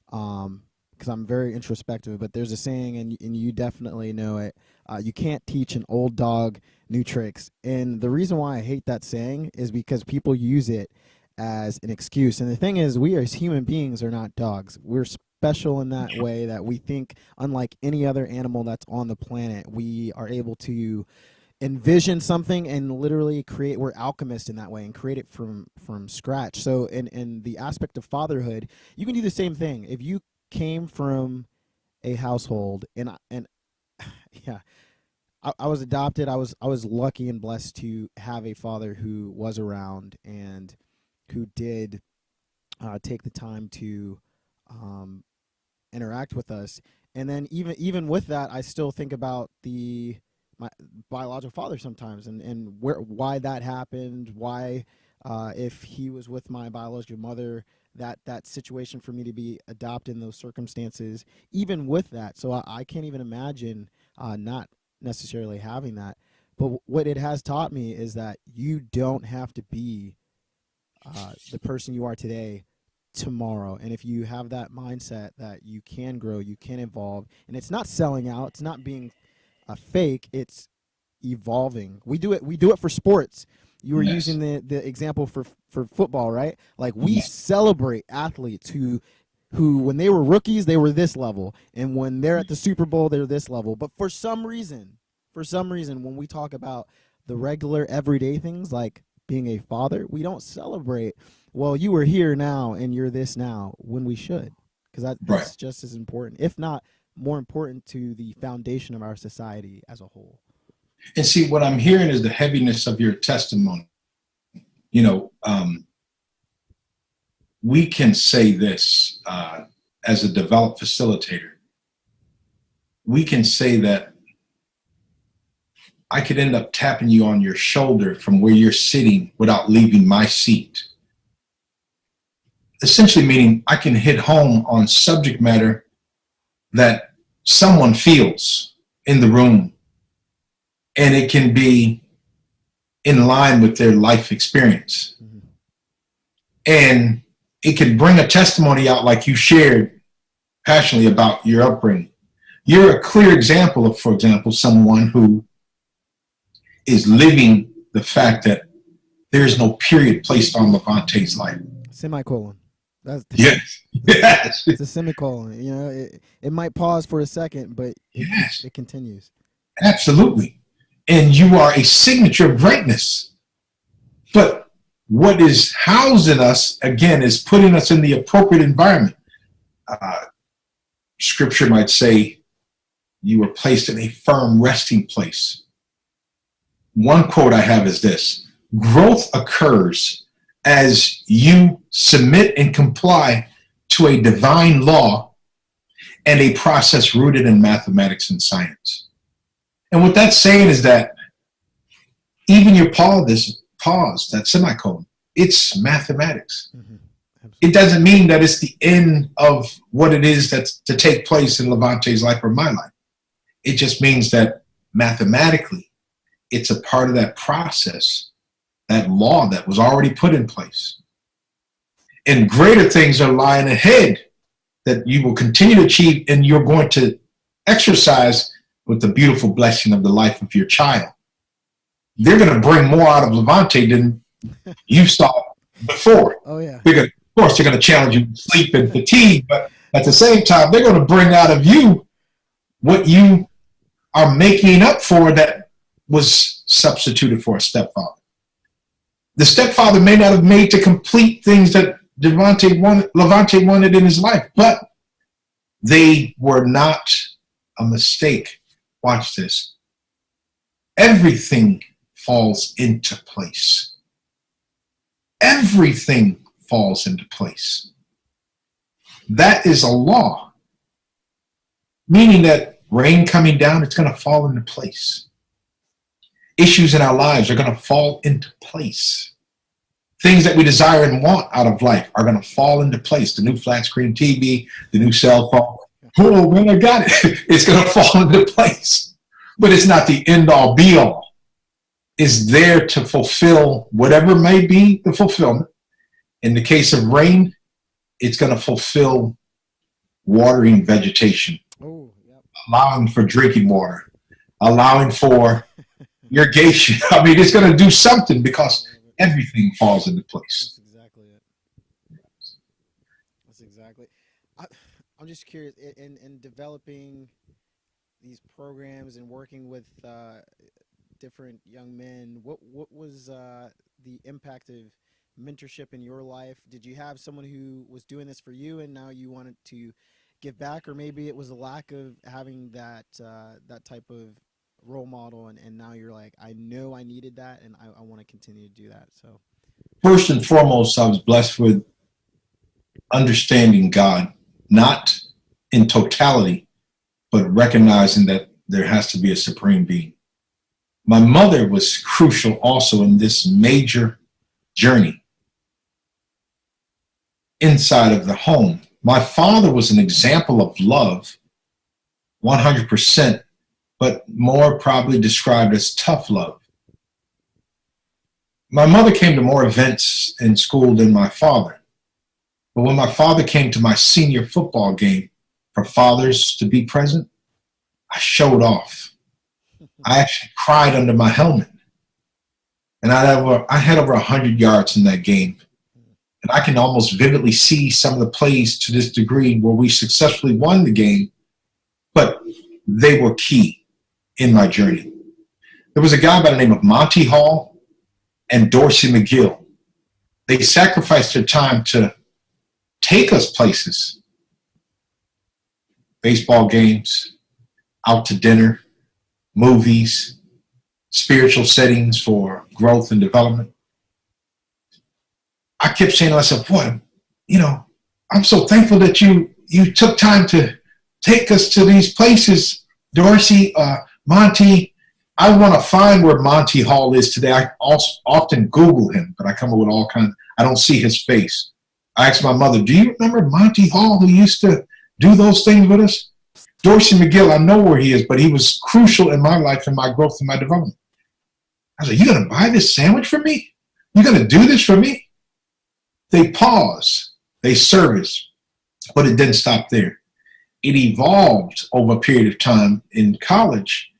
because I'm very introspective. But there's a saying, and you definitely know it. You can't teach an old dog new tricks. And the reason why I hate that saying is because people use it as an excuse. And the thing is, we as human beings are not dogs. We're special in that way that we think, unlike any other animal that's on the planet, we are able to envision something and literally create. We're alchemists in that way and create it from scratch. So in the aspect of fatherhood, you can do the same thing. If you came from a household and yeah, I was adopted. I was lucky and blessed to have a father who was around and who did take the time to interact with us. And then even with that, I still think about my biological father sometimes, and why that happened, why if he was with my biological mother, that situation for me to be adopted in those circumstances, even with that. So I can't even imagine not necessarily having that. But what it has taught me is that you don't have to be the person you are today tomorrow. And if you have that mindset that you can grow, you can evolve, and it's not selling out, it's not being a fake, it's evolving. We do it for sports. You were Yes. using the example for football, right? Like, we Yes. celebrate athletes who when they were rookies, they were this level, and when they're at the Super Bowl, they're this level. But for some reason, when we talk about the regular everyday things like being a father, we don't celebrate, well, you were here now and you're this now, when we should, because that's Right. just as important, if not more important, to the foundation of our society as a whole. And see, what I'm hearing is the heaviness of your testimony. We can say this as a developed facilitator. We can say that I could end up tapping you on your shoulder from where you're sitting without leaving my seat. Essentially meaning I can hit home on subject matter that someone feels in the room, and it can be in line with their life experience. Mm-hmm. And it can bring a testimony out like you shared passionately about your upbringing. You're a clear example of, for example, someone who is living the fact that there's no period placed on Levante's life. Semicolon. Yes. Yes. It's a semicolon. It might pause for a second, but it continues. Absolutely. And you are a signature of greatness. But what is housing us, again, is putting us in the appropriate environment. Scripture might say you were placed in a firm resting place. One quote I have is this: growth occurs as you submit and comply to a divine law and a process rooted in mathematics and science. And what that's saying is that even your pause, that semicolon, it's mathematics. Mm-hmm. It doesn't mean that it's the end of what it is that's to take place in Levante's life or my life. It just means that mathematically, it's a part of that process, that law that was already put in place. And greater things are lying ahead that you will continue to achieve, and you're going to exercise with the beautiful blessing of the life of your child. They're going to bring more out of Levante than you saw before. Oh, yeah. Of course, they're going to challenge you with sleep and fatigue, but at the same time, they're going to bring out of you what you are making up for that was substituted for a stepfather. The stepfather may not have made to complete things that Levante wanted in his life, but they were not a mistake. Watch this. Everything falls into place. Everything falls into place. That is a law, meaning that rain coming down, it's going to fall into place. Issues in our lives are going to fall into place. Things that we desire and want out of life are going to fall into place. The new flat screen TV, the new cell phone. Oh, man, I got it. It's going to fall into place. But it's not the end all be all. It's there to fulfill whatever may be the fulfillment. In the case of rain, it's going to fulfill watering vegetation, allowing for drinking water, allowing for irrigation. I mean, it's going to do something because everything falls into place. That's exactly it. That's exactly. I'm just curious, in developing these programs and working with different young men, what was the impact of mentorship in your life? Did you have someone who was doing this for you and now you wanted to give back, or maybe it was a lack of having that type of role model, and now you're like, I know I needed that and I want to continue to do that? So first and foremost, I was blessed with understanding God, not in totality, but recognizing that there has to be a supreme being. My mother was crucial also in this major journey inside of the home. My father was an example of love, 100%, but more probably described as tough love. My mother came to more events in school than my father. But when my father came to my senior football game for fathers to be present, I showed off. I actually cried under my helmet. And I had over 100 yards in that game. And I can almost vividly see some of the plays to this degree where we successfully won the game, but they were key in my journey. There was a guy by the name of Monty Hall and Dorsey McGill. They sacrificed their time to take us places, baseball games, out to dinner, movies, spiritual settings for growth and development. I kept saying to myself, boy, I'm so thankful that you took time to take us to these places, Dorsey, Monty. I want to find where Monty Hall is today. I also often Google him, but I come up with all kinds. I don't see his face. I asked my mother, do you remember Monty Hall who used to do those things with us? Dorsey McGill, I know where he is, but he was crucial in my life and my growth and my development. I was like, you going to buy this sandwich for me? You going to do this for me? They pause, they service, but it didn't stop there. It evolved over a period of time in college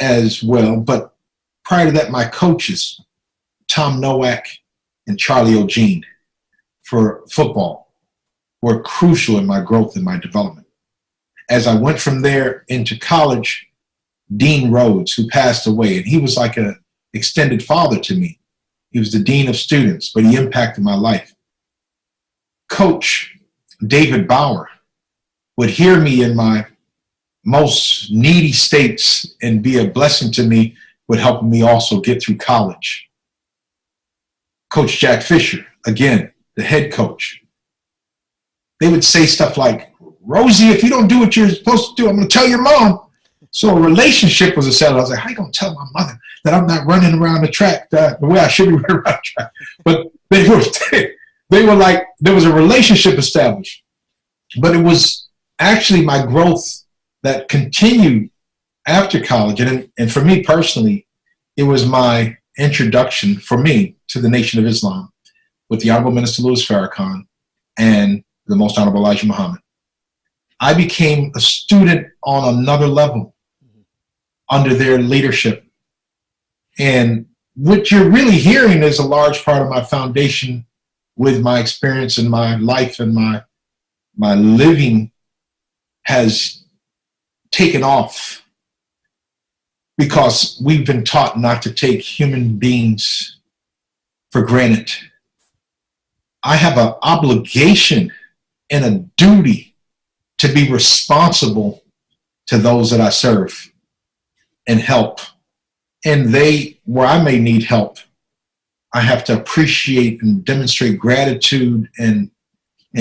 as well. But prior to that, my coaches, Tom Nowak and Charlie O'Gene for football, were crucial in my growth and my development. As I went from there into college, Dean Rhodes, who passed away, and he was like an extended father to me. He was the dean of students, but he impacted my life. Coach David Bauer would hear me in my most needy states and be a blessing to me with helping me also get through college. Coach Jack Fisher, again, the head coach. They would say stuff like, Rosie, if you don't do what you're supposed to do, I'm going to tell your mom. So a relationship was established. I was like, how are you going to tell my mother that I'm not running around the track the way I should be running around the track? But they were like, there was a relationship established. But it was actually my growth that continued after college. And for me personally, it was my introduction for me to the Nation of Islam with the Honorable Minister Louis Farrakhan and the Most Honorable Elijah Muhammad. I became a student on another level under their leadership. And what you're really hearing is a large part of my foundation with my experience in my life and my living has taken off because we've been taught not to take human beings for granted. I have an obligation and a duty to be responsible to those that I serve and help. And where I may need help, I have to appreciate and demonstrate gratitude and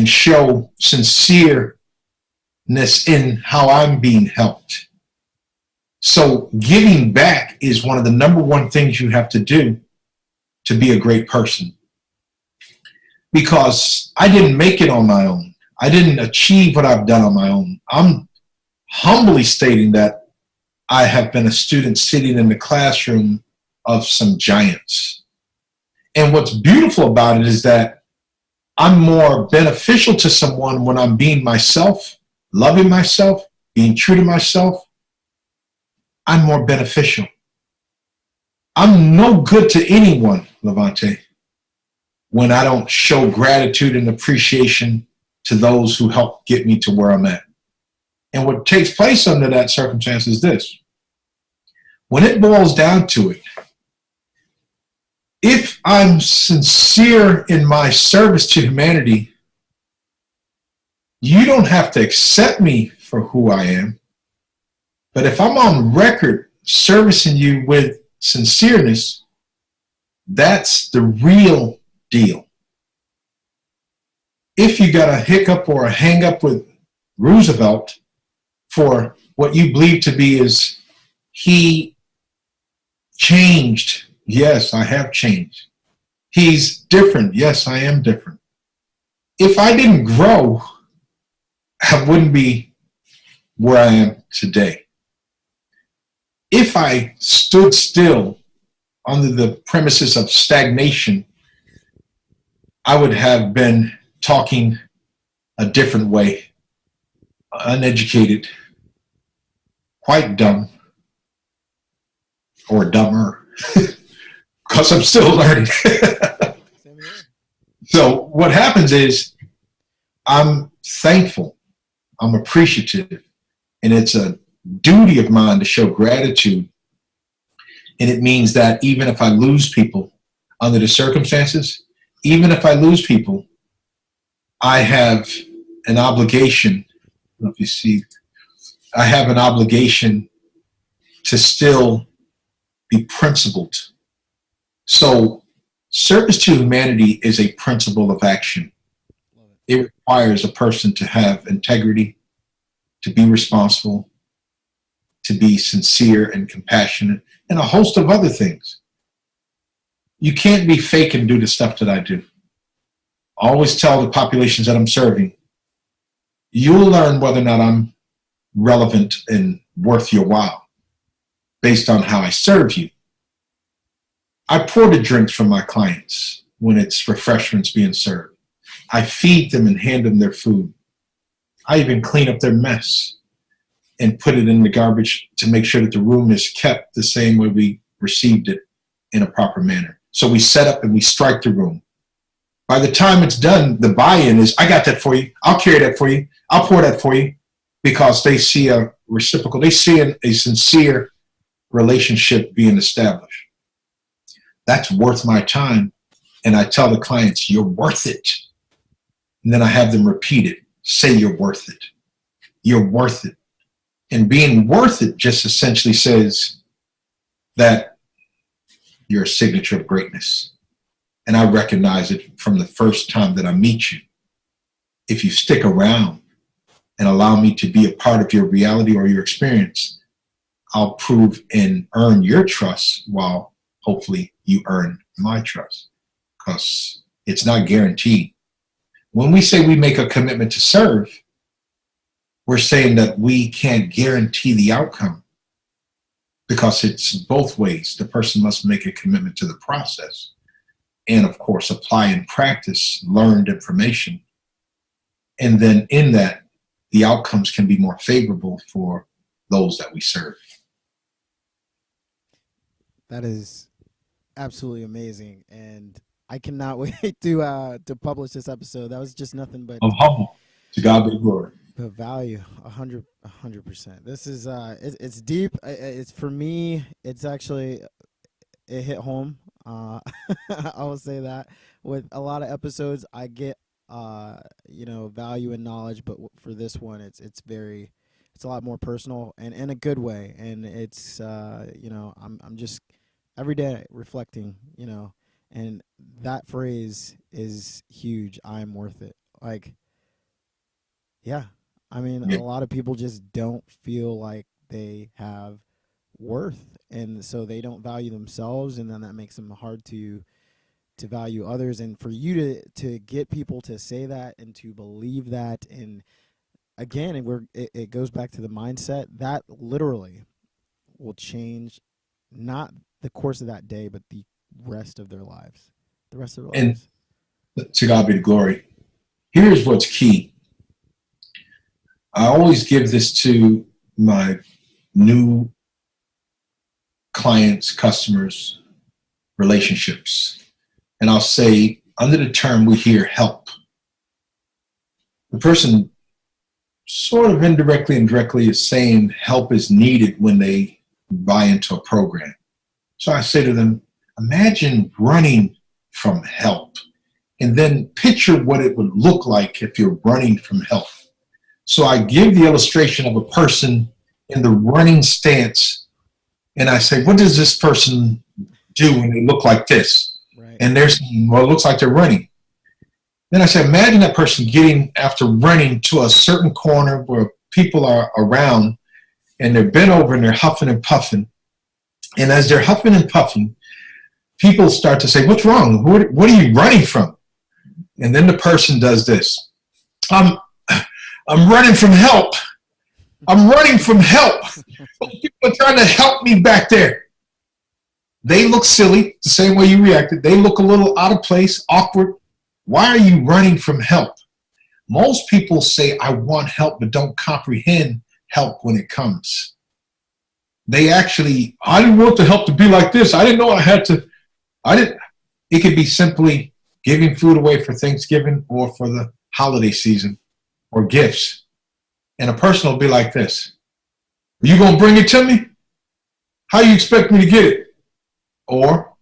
show sincereness in how I'm being helped. So giving back is one of the number one things you have to do to be a great person. Because I didn't make it on my own. I didn't achieve what I've done on my own. I'm humbly stating that I have been a student sitting in the classroom of some giants. And what's beautiful about it is that I'm more beneficial to someone when I'm being myself, loving myself, being true to myself. I'm more beneficial. I'm no good to anyone, Levante, when I don't show gratitude and appreciation to those who help get me to where I'm at. And what takes place under that circumstance is this. When it boils down to it, if I'm sincere in my service to humanity, you don't have to accept me for who I am. But if I'm on record servicing you with sincereness, that's the real deal. If you got a hiccup or a hang up with Roosevelt for what you believe to be is he changed. Yes, I have changed. He's different. Yes, I am different. If I didn't grow, I wouldn't be where I am today. If I stood still under the premises of stagnation, I would have been talking a different way, uneducated, quite dumb, or dumber, because I'm still learning. So what happens is I'm thankful, I'm appreciative, and it's a duty of mine to show gratitude. And it means that even if I lose people under the circumstances, even if I lose people, I have an obligation. I don't know if you see, I have an obligation to still be principled. So service to humanity is a principle of action. It requires a person to have integrity, to be responsible, to be sincere and compassionate, and a host of other things. You can't be fake and do the stuff that I do. I always tell the populations that I'm serving, you'll learn whether or not I'm relevant and worth your while based on how I serve you. I pour the drinks for my clients when it's refreshments being served. I feed them and hand them their food. I even clean up their mess and put it in the garbage to make sure that the room is kept the same way we received it in a proper manner. So we set up and we strike the room. By the time it's done, the buy-in is, I got that for you. I'll carry that for you. I'll pour that for you, because they see a reciprocal, they see a sincere relationship being established. That's worth my time. And I tell the clients, you're worth it. And then I have them repeat it. Say you're worth it. You're worth it. And being worth it just essentially says that you're a signature of greatness. And I recognize it from the first time that I meet you. If you stick around and allow me to be a part of your reality or your experience, I'll prove and earn your trust while hopefully you earn my trust, because it's not guaranteed. When we say we make a commitment to serve, we're saying that we can't guarantee the outcome, because it's both ways. The person must make a commitment to the process and, of course, apply and practice learned information. And then in that, the outcomes can be more favorable for those that we serve. That is absolutely amazing, and I cannot wait to publish this episode. That was just nothing but I'm humble. To God be the glory. The value, 100%. This is it's deep. It's, for me, it's actually, it hit home. I will say that with a lot of episodes, I get value and knowledge, but for this one, it's a lot more personal and in a good way. And it's I'm just every day reflecting, and that phrase is huge. I'm worth it. Like, yeah. I mean, a lot of people just don't feel like they have worth, and so they don't value themselves, and then that makes them hard to value others. And for you to get people to say that and to believe that, and again, it goes back to the mindset that literally will change not the course of that day, but the rest of their lives. The rest of their lives. And to God be the glory. Here's what's key. I always give this to my new clients, customers, relationships. And I'll say, under the term we hear help, the person sort of indirectly and directly is saying help is needed when they buy into a program. So I say to them, imagine running from help, and then picture what it would look like if you're running from help. So I give the illustration of a person in the running stance, and I say, what does this person do when they look like this? Right. And they're saying, well, it looks like they're running. Then I say, imagine that person getting, after running to a certain corner where people are around, and they're bent over and they're huffing and puffing. And as they're huffing and puffing, people start to say, what's wrong? What are you running from? And then the person does this. I'm running from help. I'm running from help. People are trying to help me back there. They look silly, the same way you reacted. They look a little out of place, awkward. Why are you running from help? Most people say, I want help, but don't comprehend help when it comes. They actually, I didn't want the help to be like this. I didn't know I had to. It could be simply giving food away for Thanksgiving or for the holiday season or gifts. And a person will be like this. Are you going to bring it to me? How you expect me to get it? Or,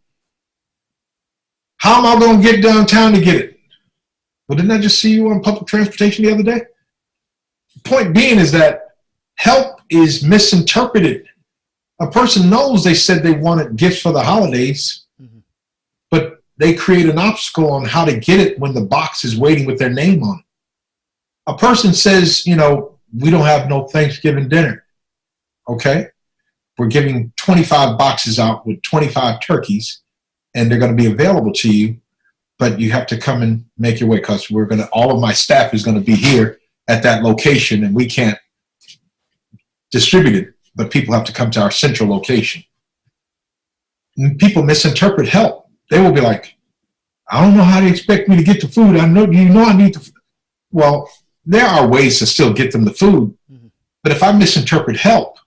how am I going to get downtown to get it? Well, didn't I just see you on public transportation the other day? The point being is that help is misinterpreted. A person knows they said they wanted gifts for the holidays, but they create an obstacle on how to get it when the box is waiting with their name on it. A person says, we don't have no Thanksgiving dinner. Okay? We're giving 25 boxes out with 25 turkeys, and they're going to be available to you, but you have to come and make your way because all of my staff is going to be here at that location, and we can't distribute it, but people have to come to our central location. And people misinterpret help. They will be like, I don't know how to expect me to get the food. I need the food. Well, there are ways to still get them the food, but if I misinterpret help,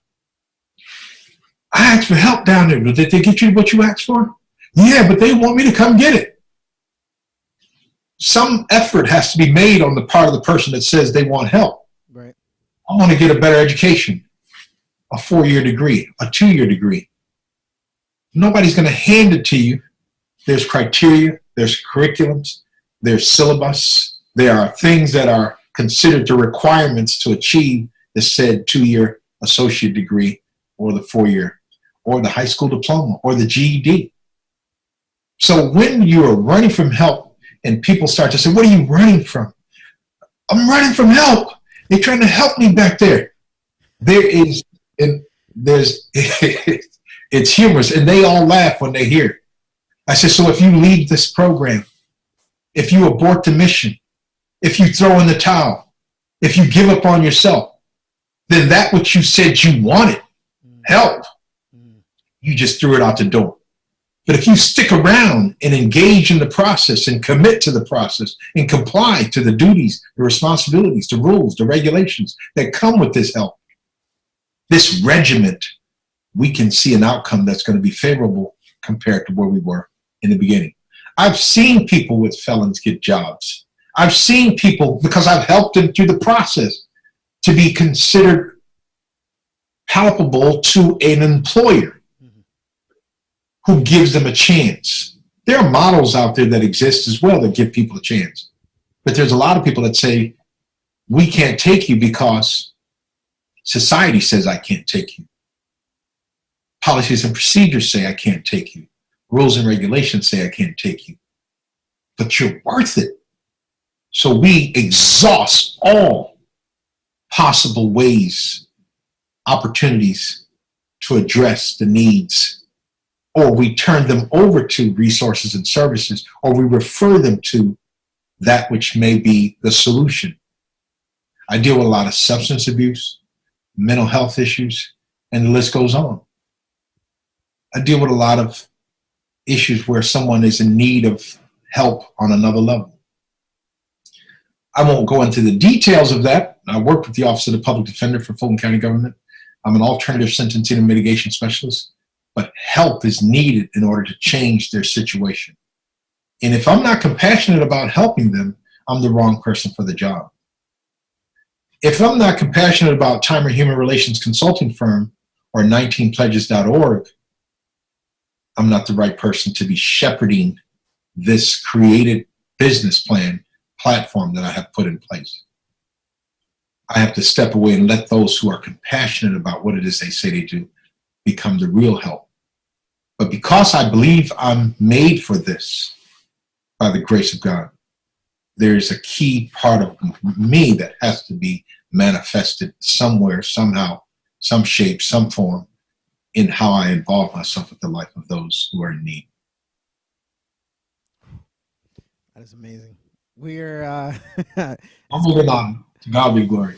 I asked for help down there. Did they get you what you asked for? Yeah, but they want me to come get it. Some effort has to be made on the part of the person that says they want help. Right. I want to get a better education, a 4-year degree, a 2-year degree. Nobody's going to hand it to you. There's criteria, there's curriculums, there's syllabus. There are things that are considered the requirements to achieve the said 2-year associate degree or the 4-year or the high school diploma or the GED. So when you're running from help and people start to say, what are you running from? I'm running from help. They're trying to help me back there. It's humorous, and they all laugh when they hear it. I said, so if you leave this program, if you abort the mission, if you throw in the towel, if you give up on yourself, then that which you said you wanted, help, you just threw it out the door. But if you stick around and engage in the process and commit to the process and comply to the duties, the responsibilities, the rules, the regulations that come with this help, this regiment, we can see an outcome that's going to be favorable compared to where we were in the beginning. I've seen people with felons get jobs. I've seen people, because I've helped them through the process, to be considered palpable to an employer who gives them a chance. There are models out there that exist as well that give people a chance. But there's a lot of people that say, we can't take you because society says I can't take you. Policies and procedures say I can't take you. Rules and regulations say I can't take you. But you're worth it. So we exhaust all possible ways, opportunities to address the needs, or we turn them over to resources and services, or we refer them to that which may be the solution. I deal with a lot of substance abuse, mental health issues, and the list goes on. I deal with a lot of issues where someone is in need of help on another level. I won't go into the details of that. I work with the Office of the Public Defender for Fulton County Government. I'm an alternative sentencing and mitigation specialist, but help is needed in order to change their situation. And if I'm not compassionate about helping them, I'm the wrong person for the job. If I'm not compassionate about Time or Human Relations Consulting Firm or 19pledges.org, I'm not the right person to be shepherding this created business plan platform that I have put in place. I have to step away and let those who are compassionate about what it is they say they do become the real help. But because I believe I'm made for this by the grace of God, there's a key part of me that has to be manifested somewhere, somehow, some shape, some form in how I involve myself with the life of those who are in need. That is amazing. We're I'm moving on. To God be glory.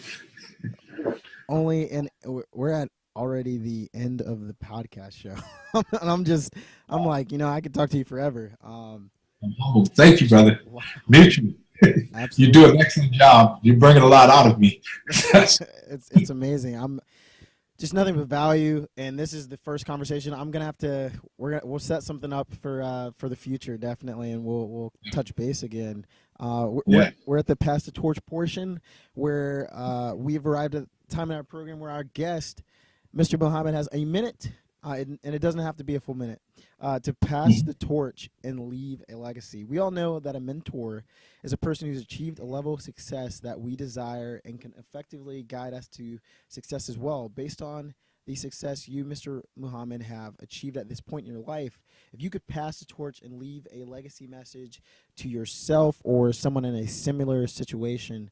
we're at already the end of the podcast show. And I'm like, I could talk to you forever. I'm humbled. Thank you, brother. Wow. Mutually. Absolutely. You do an excellent job. You're bringing a lot out of me. It's amazing. I'm just nothing but value, and this is the first conversation. We'll set something up for the future, definitely, and we'll touch base again. We're at the pass the torch portion where we've arrived at the time in our program where our guest, Mr. Muhammad, has a minute, and it doesn't have to be a full minute, to pass the torch and leave a legacy. We all know that a mentor is a person who's achieved a level of success that we desire and can effectively guide us to success as well. Based on the success you, Mr. Muhammad, have achieved at this point in your life, if you could pass the torch and leave a legacy message to yourself or someone in a similar situation,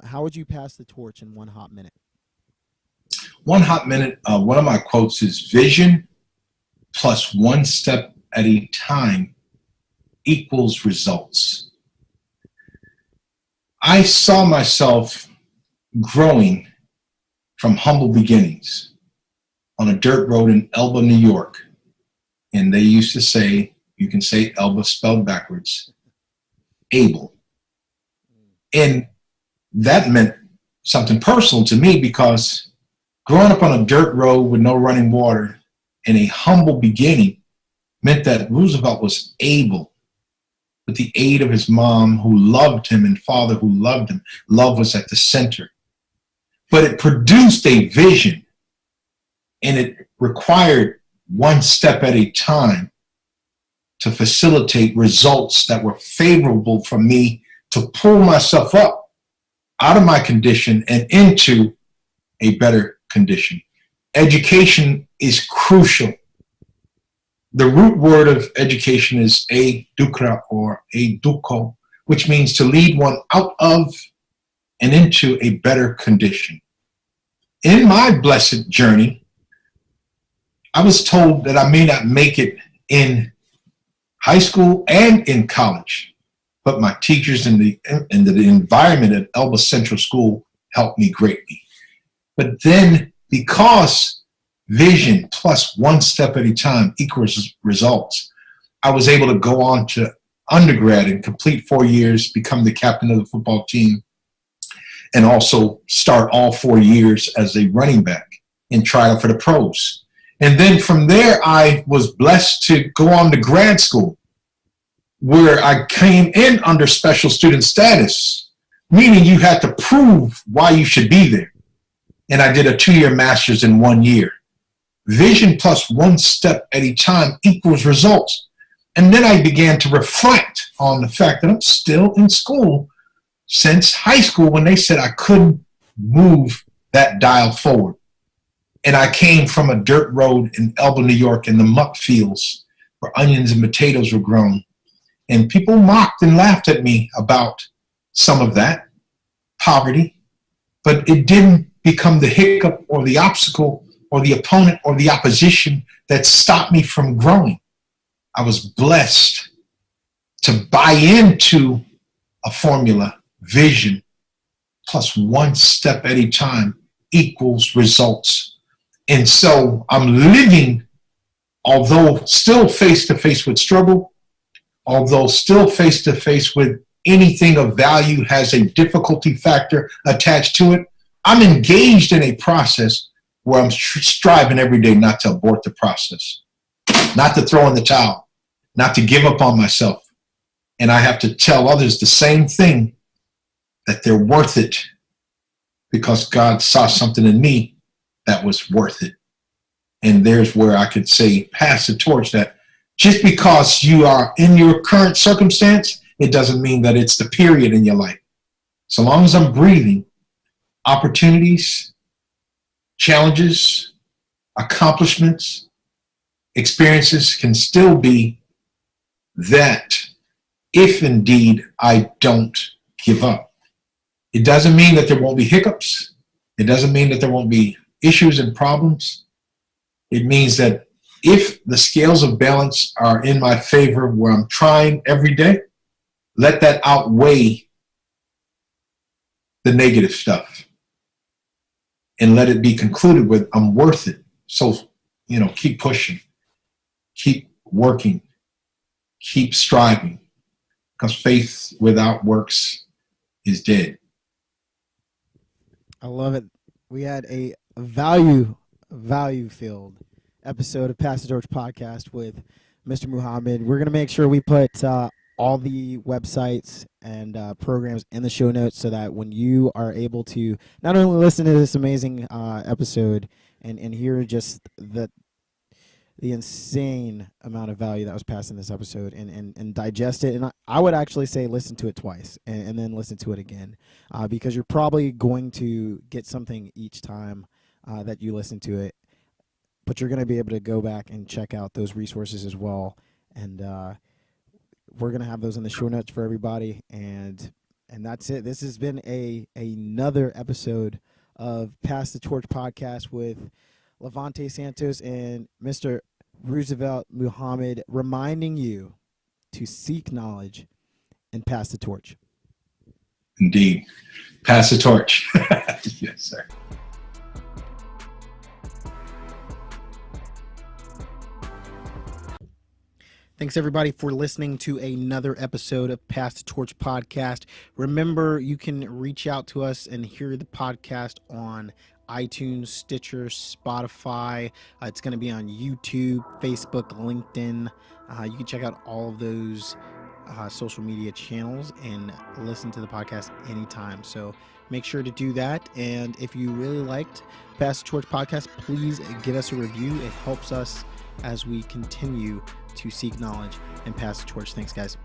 how would you pass the torch in 1 hot minute? 1 hot minute, one of my quotes is vision plus 1 step at a time equals results. I saw myself growing from humble beginnings on a dirt road in Elba, New York. And they used to say, you can say Elba spelled backwards, able. And that meant something personal to me because growing up on a dirt road with no running water and a humble beginning meant that Roosevelt was able, with the aid of his mom who loved him and father who loved him. Love was at the center. But it produced a vision, and it required 1 step at a time to facilitate results that were favorable for me to pull myself up out of my condition and into a better condition. Education is crucial. The root word of education is edukra or educo, which means to lead one out of and into a better condition. In my blessed journey, I was told that I may not make it in high school and in college, but my teachers in the environment at Elba Central School helped me greatly. But then, because vision plus 1 step at a time equals results, I was able to go on to undergrad and complete 4 years, become the captain of the football team, and also start all 4 years as a running back and try out for the pros. And then from there, I was blessed to go on to grad school, where I came in under special student status, meaning you had to prove why you should be there. And I did a 2-year master's in 1 year. Vision plus 1 step at a time equals results. And then I began to reflect on the fact that I'm still in school since high school when they said I couldn't move that dial forward. And I came from a dirt road in Elba, New York, in the muck fields where onions and potatoes were grown. And people mocked and laughed at me about some of that poverty, but it didn't become the hiccup or the obstacle or the opponent or the opposition that stopped me from growing. I was blessed to buy into a formula, vision plus 1 step at a time equals results. And so I'm living, although still face-to-face with struggle, although still face-to-face with anything of value has a difficulty factor attached to it, I'm engaged in a process where I'm striving every day not to abort the process, not to throw in the towel, not to give up on myself. And I have to tell others the same thing, that they're worth it because God saw something in me that was worth it. And there's where I could say, pass the torch, that just because you are in your current circumstance, it doesn't mean that it's the period in your life. So long as I'm breathing, opportunities, challenges, accomplishments, experiences can still be that if indeed I don't give up. It doesn't mean that there won't be hiccups. It doesn't mean that there won't be issues and problems, it means that if the scales of balance are in my favor where I'm trying every day, let that outweigh the negative stuff and let it be concluded with, I'm worth it. So, keep pushing, keep working, keep striving, because faith without works is dead. I love it. We had a value-filled episode of Pass the Torch podcast with Mr. Muhammad. We're going to make sure we put all the websites and programs in the show notes so that when you are able to not only listen to this amazing episode and hear just the insane amount of value that was passed in this episode and digest it. And I would actually say listen to it twice and then listen to it again because you're probably going to get something each time that you listen to it. But you're going to be able to go back and check out those resources as well. And we're going to have those in the show notes for everybody. And that's it. This has been another episode of Pass the Torch podcast with Levante Santos and Mr. Roosevelt Muhammad, reminding you to seek knowledge and pass the torch. Indeed. Pass the torch. Yes, sir. Thanks, everybody, for listening to another episode of Pass the Torch podcast. Remember, you can reach out to us and hear the podcast on iTunes, Stitcher, Spotify. It's going to be on YouTube, Facebook, LinkedIn. You can check out all of those social media channels and listen to the podcast anytime. So make sure to do that. And if you really liked Pass the Torch podcast, please give us a review. It helps us as we continue to seek knowledge and pass the torch. Thanks, guys.